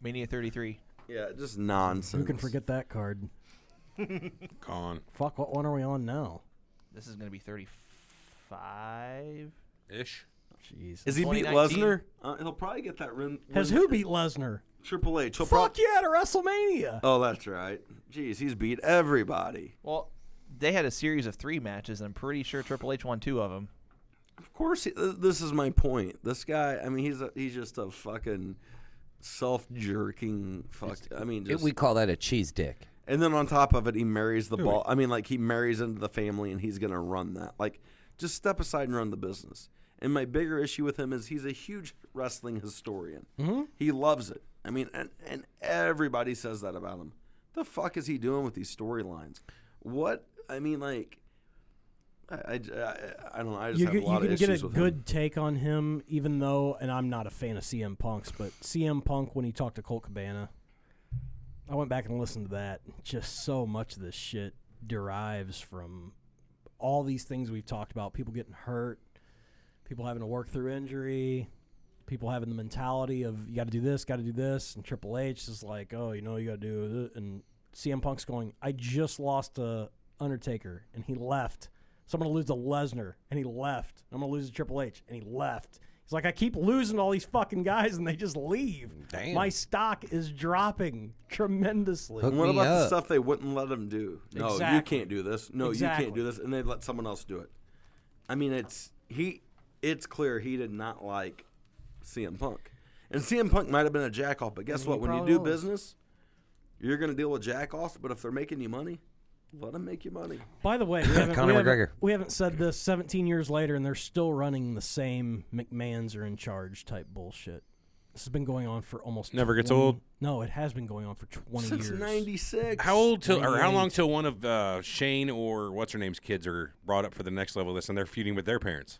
Mania 33. Yeah, just nonsense. Who can forget that card? Gone. Fuck, what one are we on now? This is gonna be 35. Ish. Jeez. Is he beat 2019? Lesnar? He'll probably get that ring. Has who beat Lesnar? Triple H. He'll Fuck yeah, to WrestleMania. Oh, that's right. Jeez, he's beat everybody. Well, they had a series of 3 matches, and I'm pretty sure Triple H won 2 of them. Of course, this is my point. This guy, I mean, he's just a fucking self-jerking fuck. I mean, just, We call that a cheese dick. and then on top of it, he marries the Do ball. I mean, he marries into the family, and he's gonna run that. Just step aside and run the business. And my bigger issue with him is he's a huge wrestling historian. Mm-hmm. He loves it. I mean, and everybody says that about him. The fuck is he doing with these storylines? What? I mean, like, I don't know. I just have a lot of issues with him. You can get a good take on him, even though, and I'm not a fan of CM Punk's, but CM Punk, when he talked to Colt Cabana, I went back and listened to that. Just so much of this shit derives from all these things we've talked about. People getting hurt, people having to work through injury, people having the mentality of, you got to do this, and Triple H is like, oh, you know, you got to do it. And CM Punk's going, I just lost to Undertaker, and he left. So I'm going to lose to Lesnar, and he left. I'm going to lose to Triple H, and he left. He's like, I keep losing all these fucking guys, and they just leave. Damn. My stock is dropping tremendously. Hook And what me about the up. stuff they wouldn't let him do? No, you Exactly. can't do this. No, you Exactly. can't do this. And they let someone else do it. I mean, it's clear he did not like CM Punk. And CM Punk might have been a jack-off, but guess He what? When you probably do was. business, you're going to deal with jack-offs, but if they're making you money, let them make you money. By the way, Conor McGregor. we haven't said this 17 years later, and they're still running the same McMahons are in charge type bullshit. This has been going on for almost Never gets 20 old? No, it has been going on for 20 Since years. 96. How old till, or how long 98. till one of Shane or what's her name's kids are brought up for the next level of this, and they're feuding with their parents?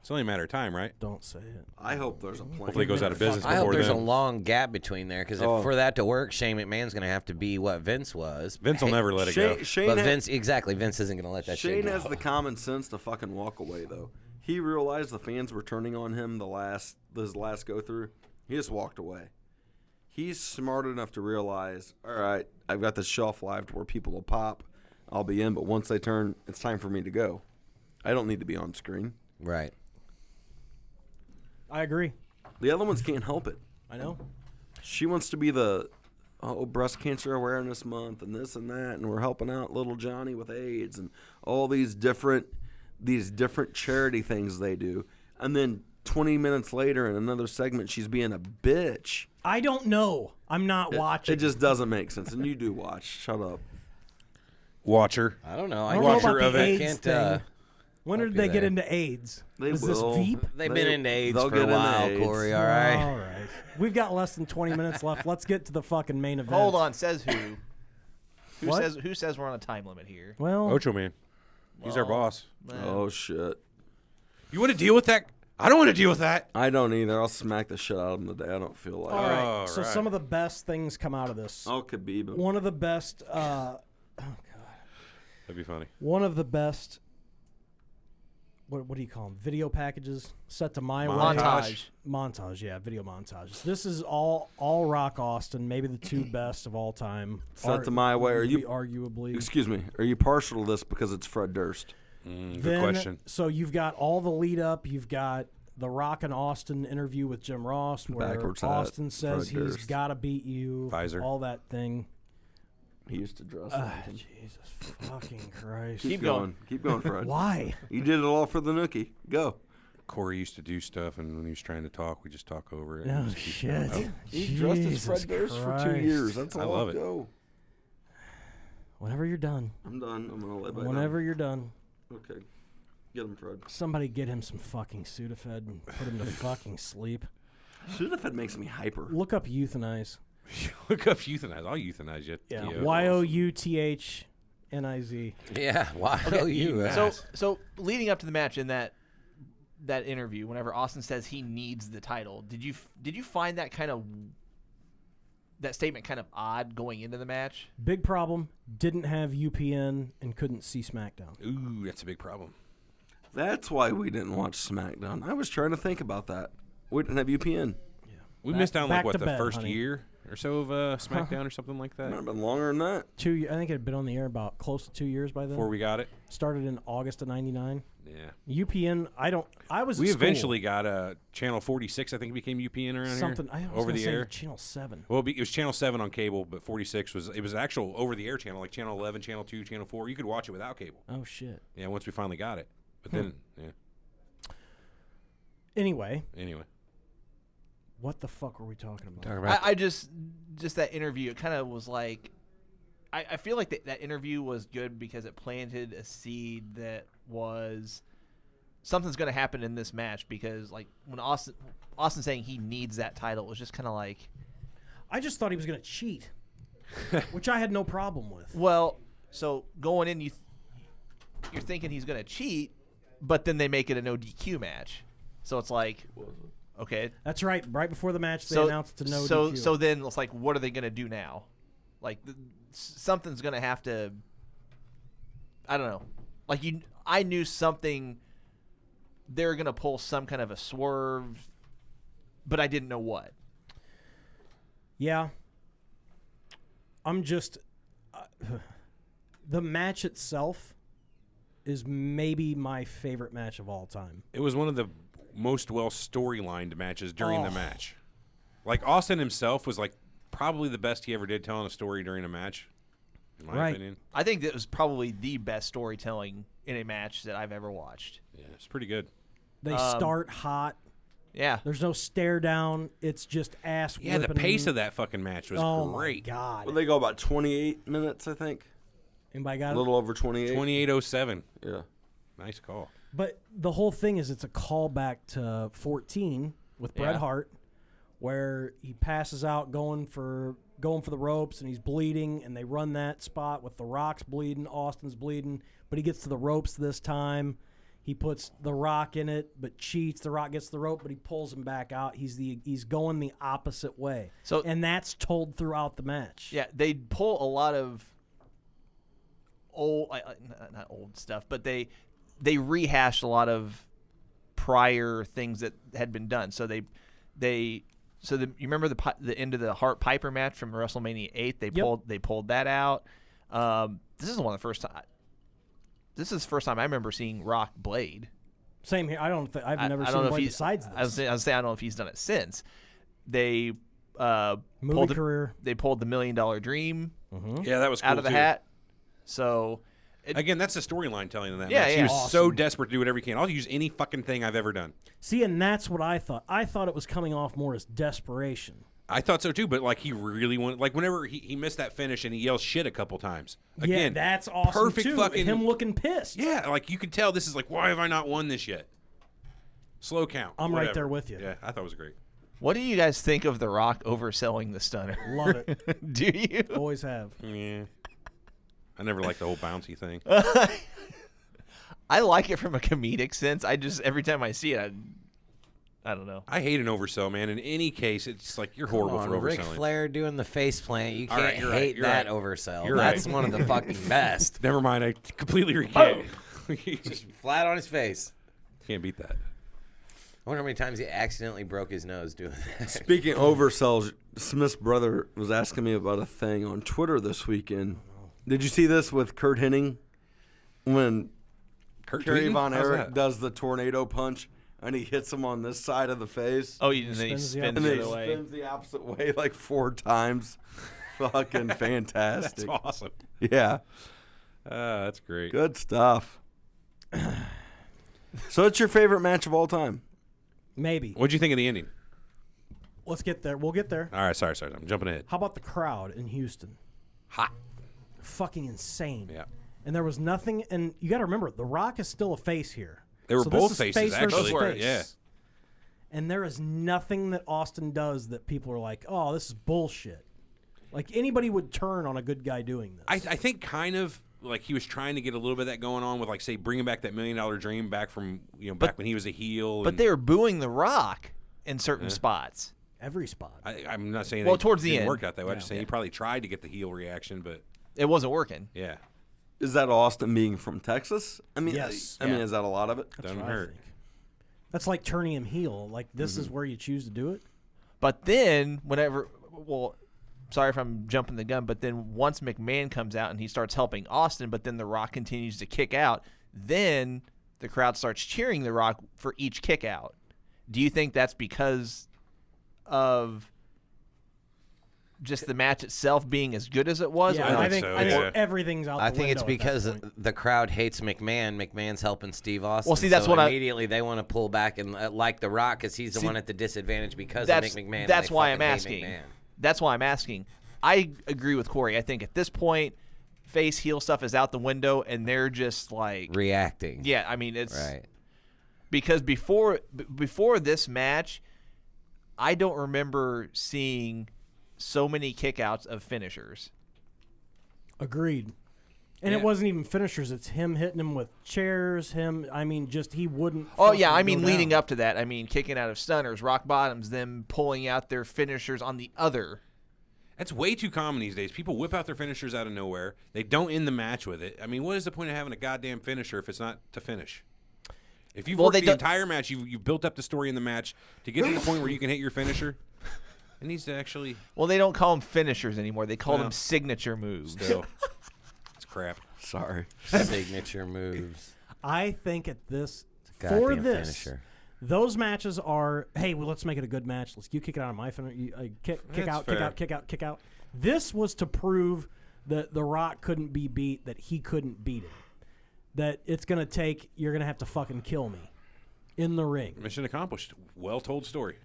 It's only a matter of time, right? Don't say it. I hope there's a plan. Hopefully it goes out of business I hope before there's then. a long gap between there, because Oh. for that to work, Shane McMahon's going to have to be what Vince was. Vince will never let it go. Shane, But ha- Vince isn't going to let that Shane shit has go. the common sense to fucking walk away, though. He realized the fans were turning on him his last go-through. He just walked away. He's smart enough to realize, all right, I've got this shelf life to where people will pop. I'll be in, but once they turn, it's time for me to go. I don't need to be on screen. Right. I agree. The other ones can't help it. I know. She wants to be the breast cancer awareness month and this and that, and we're helping out little Johnny with AIDS and all these different charity things they do. And then 20 minutes later in another segment, she's being a bitch. I don't know. I'm not watching. It just doesn't make sense. And you do watch. Shut up. Watcher. I don't know. I don't know Watcher about of the it. AIDS thing. When help did you they get there. into AIDS? They Was will. this Veep? They've been into AIDS they'll for get a into while, AIDS. Corey, all right? All right. We've got less than 20 minutes left. Let's get to the fucking main event. Hold on, says who? What? Who says we're on a time limit here? Well, Ocho Man. He's our boss. Oh, shit. You want to deal with that? I don't want to deal with that. I don't either. I'll smack the shit out of them today. I don't feel like all it. right. All So right. some of the best things come out of this. Oh, Khabib. One of the best. That'd be funny. One of the best. What do you call them? Video packages set to my way. Montage. Montage, yeah, video montages. This is all Rock Austin, maybe the two best of all time. Set to my way. Are you- arguably? Excuse me. Are you partial to this because it's Fred Durst? Good Then, question. So you've got all the lead up. You've got the Rock and Austin interview with Jim Ross, where Backwards hat, Austin says Fred he's Durst. got to beat you. Pfizer. All that thing. He used to dress like him. Jesus fucking Christ. Keep going. Keep going, Fred. Why? You did it all for the nookie. Go. Corey used to do stuff, and when he was trying to talk, we just talk over it. Oh, and just keep shit. going. He dressed as Jesus Fred Durst for 2 Christ. years. That's I all. love it. Go. Whenever you're done. I'm done. I'm gonna lay back Whenever you're done. down. Okay. Get him, Fred. Somebody get him some fucking Sudafed and put him to fucking sleep. Sudafed makes me hyper. Look up euthanize. Look up euthanize. I'll euthanize you. Yeah, Theo. Youthniz. Yeah, why? Oh, you. So leading up to the match in that interview, whenever Austin says he needs the title, did you find that statement kind of odd going into the match? Big problem. Didn't have UPN and couldn't see SmackDown. Ooh, that's a big problem. That's why we didn't watch SmackDown. I was trying to think about that. We didn't have UPN. We Back- missed out on back like to the bed, first honey. year or so of SmackDown or something like Might that have been longer than that. 2 years. I think it had been on the air about close to 2 years by then. before we got it. Started in August of '99. Yeah. UPN. I was. We at school. eventually got channel 46. I think it became UPN around something. here. I was over gonna the say air. Channel 7. Well, it was channel 7 on cable, but 46 was actual over the air channel, like channel 11, channel 2, channel 4. You could watch it without cable. Oh shit. Yeah, once we finally got it. But then, yeah. Anyway, what the fuck were we talking about? Talk about I just that interview, it kind of was like, I feel like that interview was good because it planted a seed that was something's going to happen in this match because, like, when Austin saying he needs that title, it was just kind of like. I just thought he was going to cheat, which I had no problem with. Well, so going in, you're thinking he's going to cheat, but then they make it a no DQ match. So it's like, okay. That's right. Right before the match, they announced to no DQ. So then it's like, what are they going to do now? Like, something's going to have to. I don't know. Like I knew something. They're going to pull some kind of a swerve, but I didn't know what. Yeah. I'm just. The match itself is maybe my favorite match of all time. It was one of the most well storylined matches during the match. Like, Austin himself was like probably the best he ever did telling a story during a match, in my opinion. I think that was probably the best storytelling in a match that I've ever watched. Yeah, it's pretty good. They start hot. Yeah. There's no stare down. It's just ass whipping. Yeah, the pace of that fucking match was great. My God. Well, they go about 28 minutes, I think. Anybody got A it? little over 28. 28:07. Yeah. Nice call. But the whole thing is it's a callback to 14 with Bret Hart, where he passes out going for the ropes and he's bleeding, and they run that spot with The Rock's bleeding, Austin's bleeding, but he gets to the ropes this time. He puts The Rock in it, but cheats. The Rock gets the rope, but he pulls him back out. He's going the opposite way. So, and that's told throughout the match. Yeah, they pull a lot of old, not old stuff, but they rehashed a lot of prior things that had been done. So you remember the end of the Hart Piper match from WrestleMania 8? They pulled that out. This is one of the first time. This is the first time I remember seeing Rock blade. Same here. I've never seen Blade besides this. I was saying I don't know if he's done it since. They movie career. They pulled the $1 Million Dream. Mm-hmm. Yeah, that was cool out of the hat. So again, that's the storyline telling in that Yeah, match. yeah. He was Awesome. so desperate to do whatever he can. I'll use any fucking thing I've ever done. See, and that's what I thought. I thought it was coming off more as desperation. I thought so too, but like he really wanted. Like whenever he missed that finish and he yells shit a couple times. Again, yeah, that's awesome perfect too. fucking Him looking pissed. Yeah, like you could tell this is like, why have I not won this yet? Slow count. I'm right whatever. there with you. Yeah, I thought it was great. what do you guys think of The Rock overselling the stunner? Love it. Do you? Always have. Yeah, I never liked the whole bouncy thing. I like it from a comedic sense. I just every time I see it, I don't know. I hate an oversell, man. In any case, it's like you're horrible for Ric overselling. Flair doing the face plant. You All can't right, you're hate right, you're that right. oversell. You're That's right. one of the fucking best. Never mind, I completely recant. Just flat on his face. Can't beat that. I wonder how many times he accidentally broke his nose doing that. Speaking of oversells, Smith's brother was asking me about a thing on Twitter this weekend. Did you see this with Kurt Hennig? When Kurt Kerry Tweeten? Von How's Erich that? does the tornado punch and he hits him on this side of the face. Oh, and then he spins the spins And the then he other way. spins the opposite way like 4 times. Fucking fantastic. That's awesome. Yeah. That's great. Good stuff. So it's your favorite match of all time? Maybe. What'd you think of the ending? Let's get there. We'll get there. All right, sorry. I'm jumping ahead. How about the crowd in Houston? Hot. Fucking insane. Yeah. And there was nothing. And you got to remember, The Rock is still a face here. They were So both this is faces, face versus actually. face. Yeah. And there is nothing that Austin does that people are like, oh, this is bullshit. Like anybody would turn on a good guy doing this. I think kind of like he was trying to get a little bit of that going on with, like, say, bringing back that $1 Million Dream back from, back when he was a heel. But and they were booing The Rock in certain spots. Every spot. I'm not saying Well, that towards it the didn't end. work out that way. I'm just saying he probably tried to get the heel reaction, but It wasn't working. yeah, Is that Austin being from Texas? I mean, Yes. I mean, Yeah. is that a lot of it? That's doesn't what I hurt. think. That's like turning him heel. Like this Mm-hmm. is where you choose to do it. But then, sorry if I'm jumping the gun, but then once McMahon comes out and he starts helping Austin, but then The Rock continues to kick out, then the crowd starts cheering The Rock for each kick out. Do you think that's because of just the match itself being as good as it was? Yeah, or I think think, so, I think yeah. everything's out. I the think it's window at that because point. the crowd hates McMahon. McMahon's helping Steve Austin. Well, see, that's so what I- immediately they want to pull back and like The Rock because he's the See, one at the disadvantage because of that's- McMahon. and that's they why I'm fucking hate asking. McMahon. That's why I'm asking. I agree with Corey. I think at this point, face heel stuff is out the window, and they're just like Reacting. Yeah, I mean it's Right. Because before this match, I don't remember seeing so many kickouts of finishers. Agreed. And it wasn't even finishers. It's him hitting him with chairs. Just he wouldn't. Oh, yeah. I mean, go leading down. up to that, kicking out of stunners, rock bottoms, them pulling out their finishers on the other. That's way too common these days. People whip out their finishers out of nowhere. They don't end the match with it. I mean, what is the point of having a goddamn finisher if it's not to finish? If you've worked the entire match, you've built up the story in the match to get to the point where you can hit your finisher. It needs to actually. Well, they don't call them finishers anymore. They call them signature moves. Still, it's crap. Sorry. Signature moves. I think at this Goddamn for this, finisher. those matches are. Hey, well, let's make it a good match. You kick it out of my finisher. Kick That's out, fair. kick out, kick out, kick out. This was to prove that The Rock couldn't be beat. That he couldn't beat him. That it's gonna take. You're gonna have to fucking kill me in the ring. Mission accomplished. Well told story.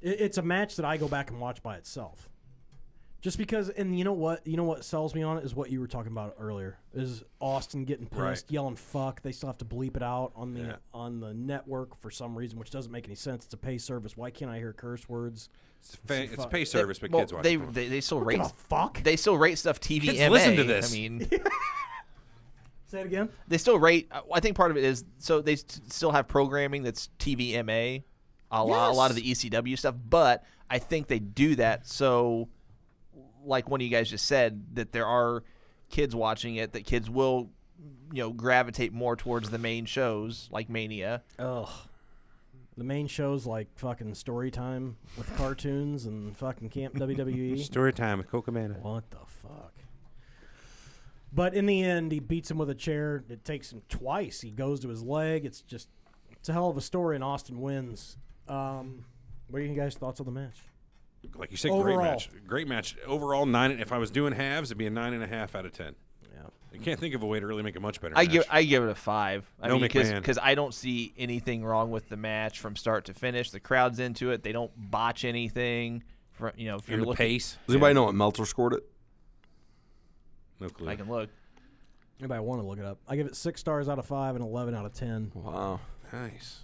It's a match that I go back and watch by itself. Just because, and you know what sells me on it is what you were talking about earlier. Is Austin getting pissed, Right. yelling "fuck"? They still have to bleep it out on the network for some reason, which doesn't make any sense. It's a pay service. Why can't I hear curse words? It's a pay service, but Well, kids watch they it. they still What rate. the fuck? They still rate stuff TVMA. Kids listen to this. I mean, Say it again. they still rate. I think part of it is so they still have programming that's TVMA, a lot of the ECW stuff. But I think they do that so, like one of you guys just said, that there are kids watching it. That kids will, gravitate more towards the main shows like Mania. Ugh. The main shows like fucking Story Time with cartoons and fucking Camp WWE. Story time with Cocamana. What the fuck? But in the end, he beats him with a chair. It takes him twice. He goes to his leg. It's a hell of a story, and Austin wins. What are you guys' thoughts on the match? Like you said, Overall. Great match. Overall, 9. If I was doing halves, it'd be a 9.5 out of 10. Yeah. I can't think of a way to really make a much better I match. give it a 5. No McMahon. Because I don't see anything wrong with the match from start to finish. The crowd's into it. They don't botch anything. If you're And the looking, pace. Does anybody know what Meltzer scored it? No clue. I can look. Anybody want to look it up? I give it 6 stars out of 5 and 11 out of 10. Wow. Nice.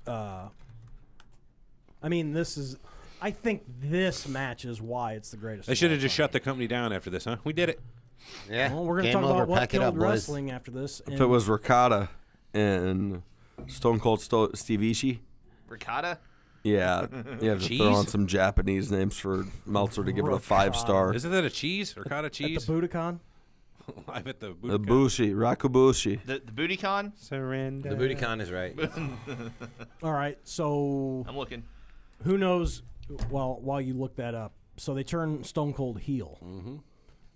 I think this match is why it's the greatest. They should have just shut the company down after this, huh? We did it. Yeah. Well, we're going to Game talk over. about what Pack it killed up, boys. wrestling after this. If it was Ricotta and Stone Cold Steve Ishii, Ricotta? yeah, you have to throw on Cheese? some Japanese names for Meltzer to give it a 5-star. Isn't that a cheese? Ricotta at cheese? the Budokan. Live at the The Budokan. Bushi, Rakubushi. The BootyCon? Surrender. The booty con is right. All right, so I'm looking. who knows? Well, while you look that up, so they turn Stone Cold heel. Mm-hmm.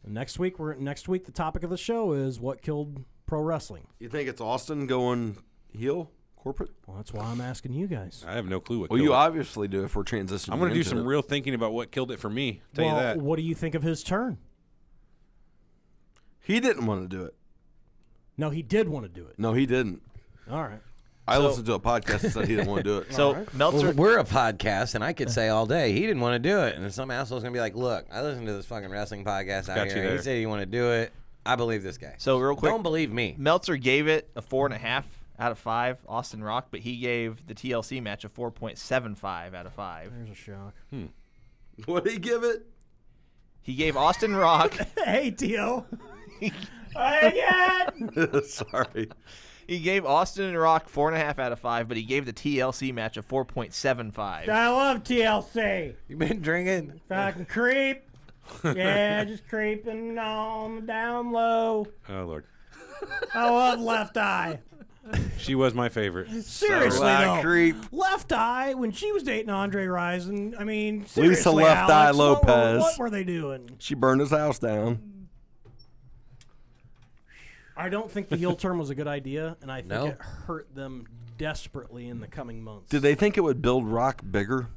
And next week, the topic of the show is what killed pro wrestling. You think it's Austin going heel corporate? Well, that's why I'm asking you guys. I have no clue what Well, killed you it. obviously do if we're transitioning. I'm going to do into some it. real thinking about what killed it for me. Tell well, you that. what do you think of his turn? He didn't want to do it. No, he did want to do it. No, he didn't. All right. I listened to a podcast that said he didn't want to do it. So Alright. Meltzer, Well, we're a podcast, and I could say all day he didn't want to do it, and then some asshole's gonna be like, "Look, I listened to this fucking wrestling podcast out Got you here. there. He said he wanted to do it. I believe this guy. so real quick, Don't believe me." Meltzer gave it a 4.5 out of 5, Austin Rock, but he gave the TLC match a 4.75 out of 5. There's a shock. What did he give it? He gave Austin Rock Hey, Tio. Sorry. he gave Austin Rock 4.5 out of 5, but he gave the TLC match a 4.75. I love TLC. You been drinking? Fucking creep. Yeah, just creeping on the down low. Oh, Lord. I love Left Eye. She was my favorite. Seriously, Black though. creep. Left Eye, when she was dating Andre Rison, I mean, Lisa seriously, Left Eye Alex, what were- Lopez. What were they doing? She burned his house down. I don't think the heel turn was a good idea, and I think No. it hurt them desperately in the coming months. Did they think it would build Rock bigger?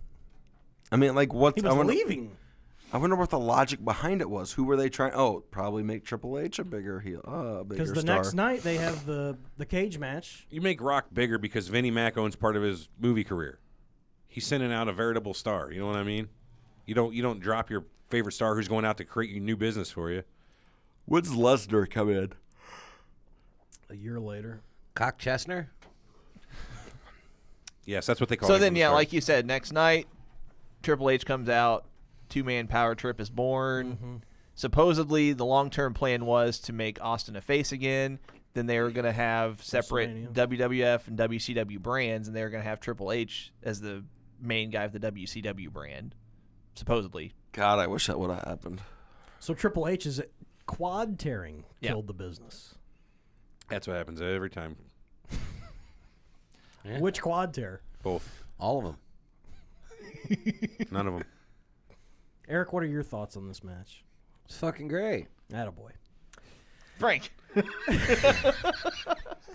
I mean, like, what's... He was leaving. I wonder what the logic behind it was. Who were they trying... Oh, probably make Triple H a bigger heel. A bigger Because the star. next night they have the cage match. You make Rock bigger because Vinnie Mac owns part of his movie career. He's sending out a veritable star. You know what I mean? You don't drop your favorite star who's going out to create new business for you. When's Lesnar come in? A year later. Cock Chestnut? Yes, that's what they call it. So from then, the yeah, start. like you said, next night, Triple H comes out. 2-man power trip is born. Mm-hmm. Supposedly, the long-term plan was to make Austin a face again. Then they were going to have separate WrestleMania. WWF and WCW brands, and they were going to have Triple H as the main guy of the WCW brand, supposedly. God, I wish that would have happened. So Triple H is quad tearing Yeah. killed the business. That's what happens every time. Yeah. Which quad tear? Both. All of them. None of them. Eric, what are your thoughts on this match? It's fucking great. Attaboy. Frank.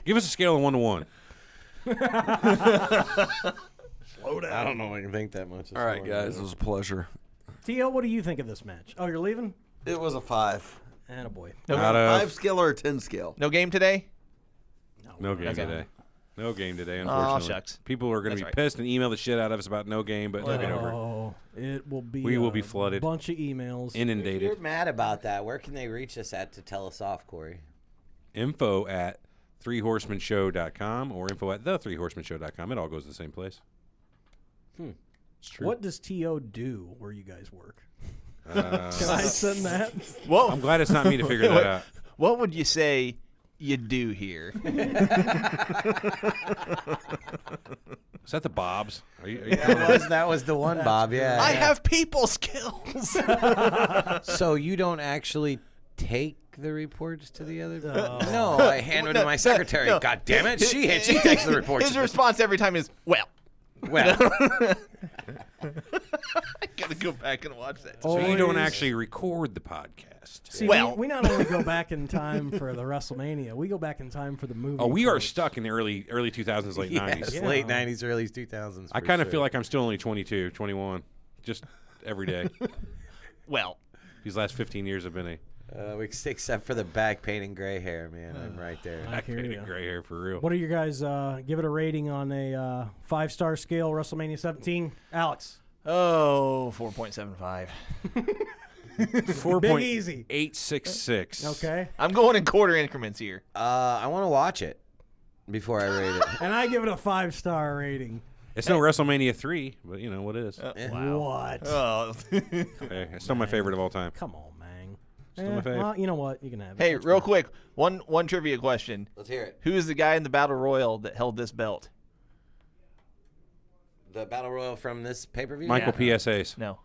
Give us a scale of 1 to 1. I don't know. I can think that much. All right, guys, it was a pleasure. T.O., what do you think of this match? Oh, you're leaving? It was a 5. Attaboy. Out of 5 scale or a 10 scale? No game today? no game Okay. today. No game today, Oh, unfortunately. shucks. People are going That's to be right. pissed and email the shit out of us about no game, but they'll get over it. Oh, it will be. We will be a flooded. Bunch of emails. If you're Inundated. mad about that, where can they reach us at to tell us off, Corey? Info at threehorsemanshow.com or info at the3horsemenshow.com. It all goes to the same place. It's true. What does T.O. do where you guys work? Uh, Can I send that? Whoa. I'm glad it's not me to figure that out. What would you say you do here? Is that the Bobs? Are you calling us? That was the one, Bob. Yeah. I yeah. have people skills. So you don't actually take the reports to the other? Oh. No, I hand them to my secretary. no. God damn it, she takes the reports. His response every time is, well. Well, I gotta go back and watch that. So you don't Always- actually record the podcast. See, Well. we not only go back in time for the WrestleMania, we go back in time for the movie. Oh, we are clips. stuck in the early 2000s, late yes, 90s. Yeah. late 90s, early 2000s. I kind of feel like I'm still only 22, 21, just every day. Well. These last 15 years have been a except for the back pain and gray hair, man. I'm right there. I hear ya. gray hair for real. What are you guys? Give it a rating on a 5-star scale. WrestleMania 17. Alex. Oh, 4.75. 4.866. Okay. I'm going in quarter increments here. I want to watch it before I rate it. And I give it a 5-star rating. It's no WrestleMania 3, but you know what it is. What? Oh. Hey, it's still my favorite of all time. Come on, man. Still my fave. Well, you know what? You can have it. Hey, That's real fine. quick, one trivia question. Let's hear it. Who is the guy in the Battle Royal that held this belt? The Battle Royal from this pay-per-view? Michael PSAs. No.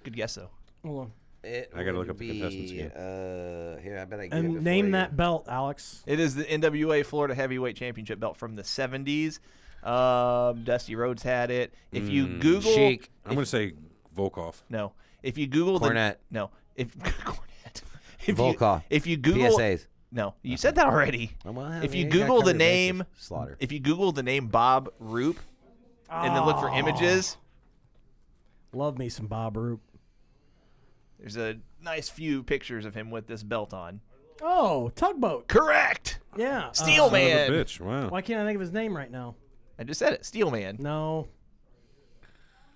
Good guess, though. Hold on. It I gotta look would up the contestants be, again. Here, I bet I get it And before name you. that belt, Alex. It is the NWA Florida Heavyweight Championship belt from the 70s. Dusty Rhodes had it. If you Google... Chic. I'm going to say Volkov. No. If you Google Cornette. No. If Cornette. Volkov. If you Google... PSAs. No. You said that already. Well, If I you mean, gotta Google cover the bases. name... Slaughter. If you Google the name Bob Roop and then look for images, Love me some Bob Roop. there's a nice few pictures of him with this belt on. Oh, Tugboat. Correct. Yeah. Steel Son of a Man. bitch. Wow. Oh. Why can't I think of his name right now? I just said it. Steel Man. No.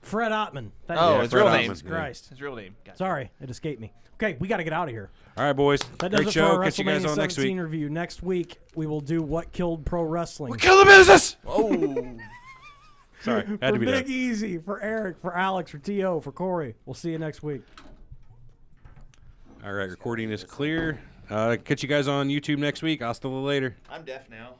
Fred Ottman. Thank Oh, you. his Fred real Ottman, name. Jesus Christ. His real name. Gotcha. Sorry, it escaped me. Okay, we got to get out of here. All right, boys. That does Great it show. for our Catch you guys WrestleMania on next 17 week. review. Next week, we will do What Killed Pro Wrestling. Kill the business! Oh. Sorry, had For to be Big done. Easy, for Eric, for Alex, for T.O., for Corey. We'll see you next week. All right, recording is clear. Catch you guys on YouTube next week. Hasta later. I'm deaf now.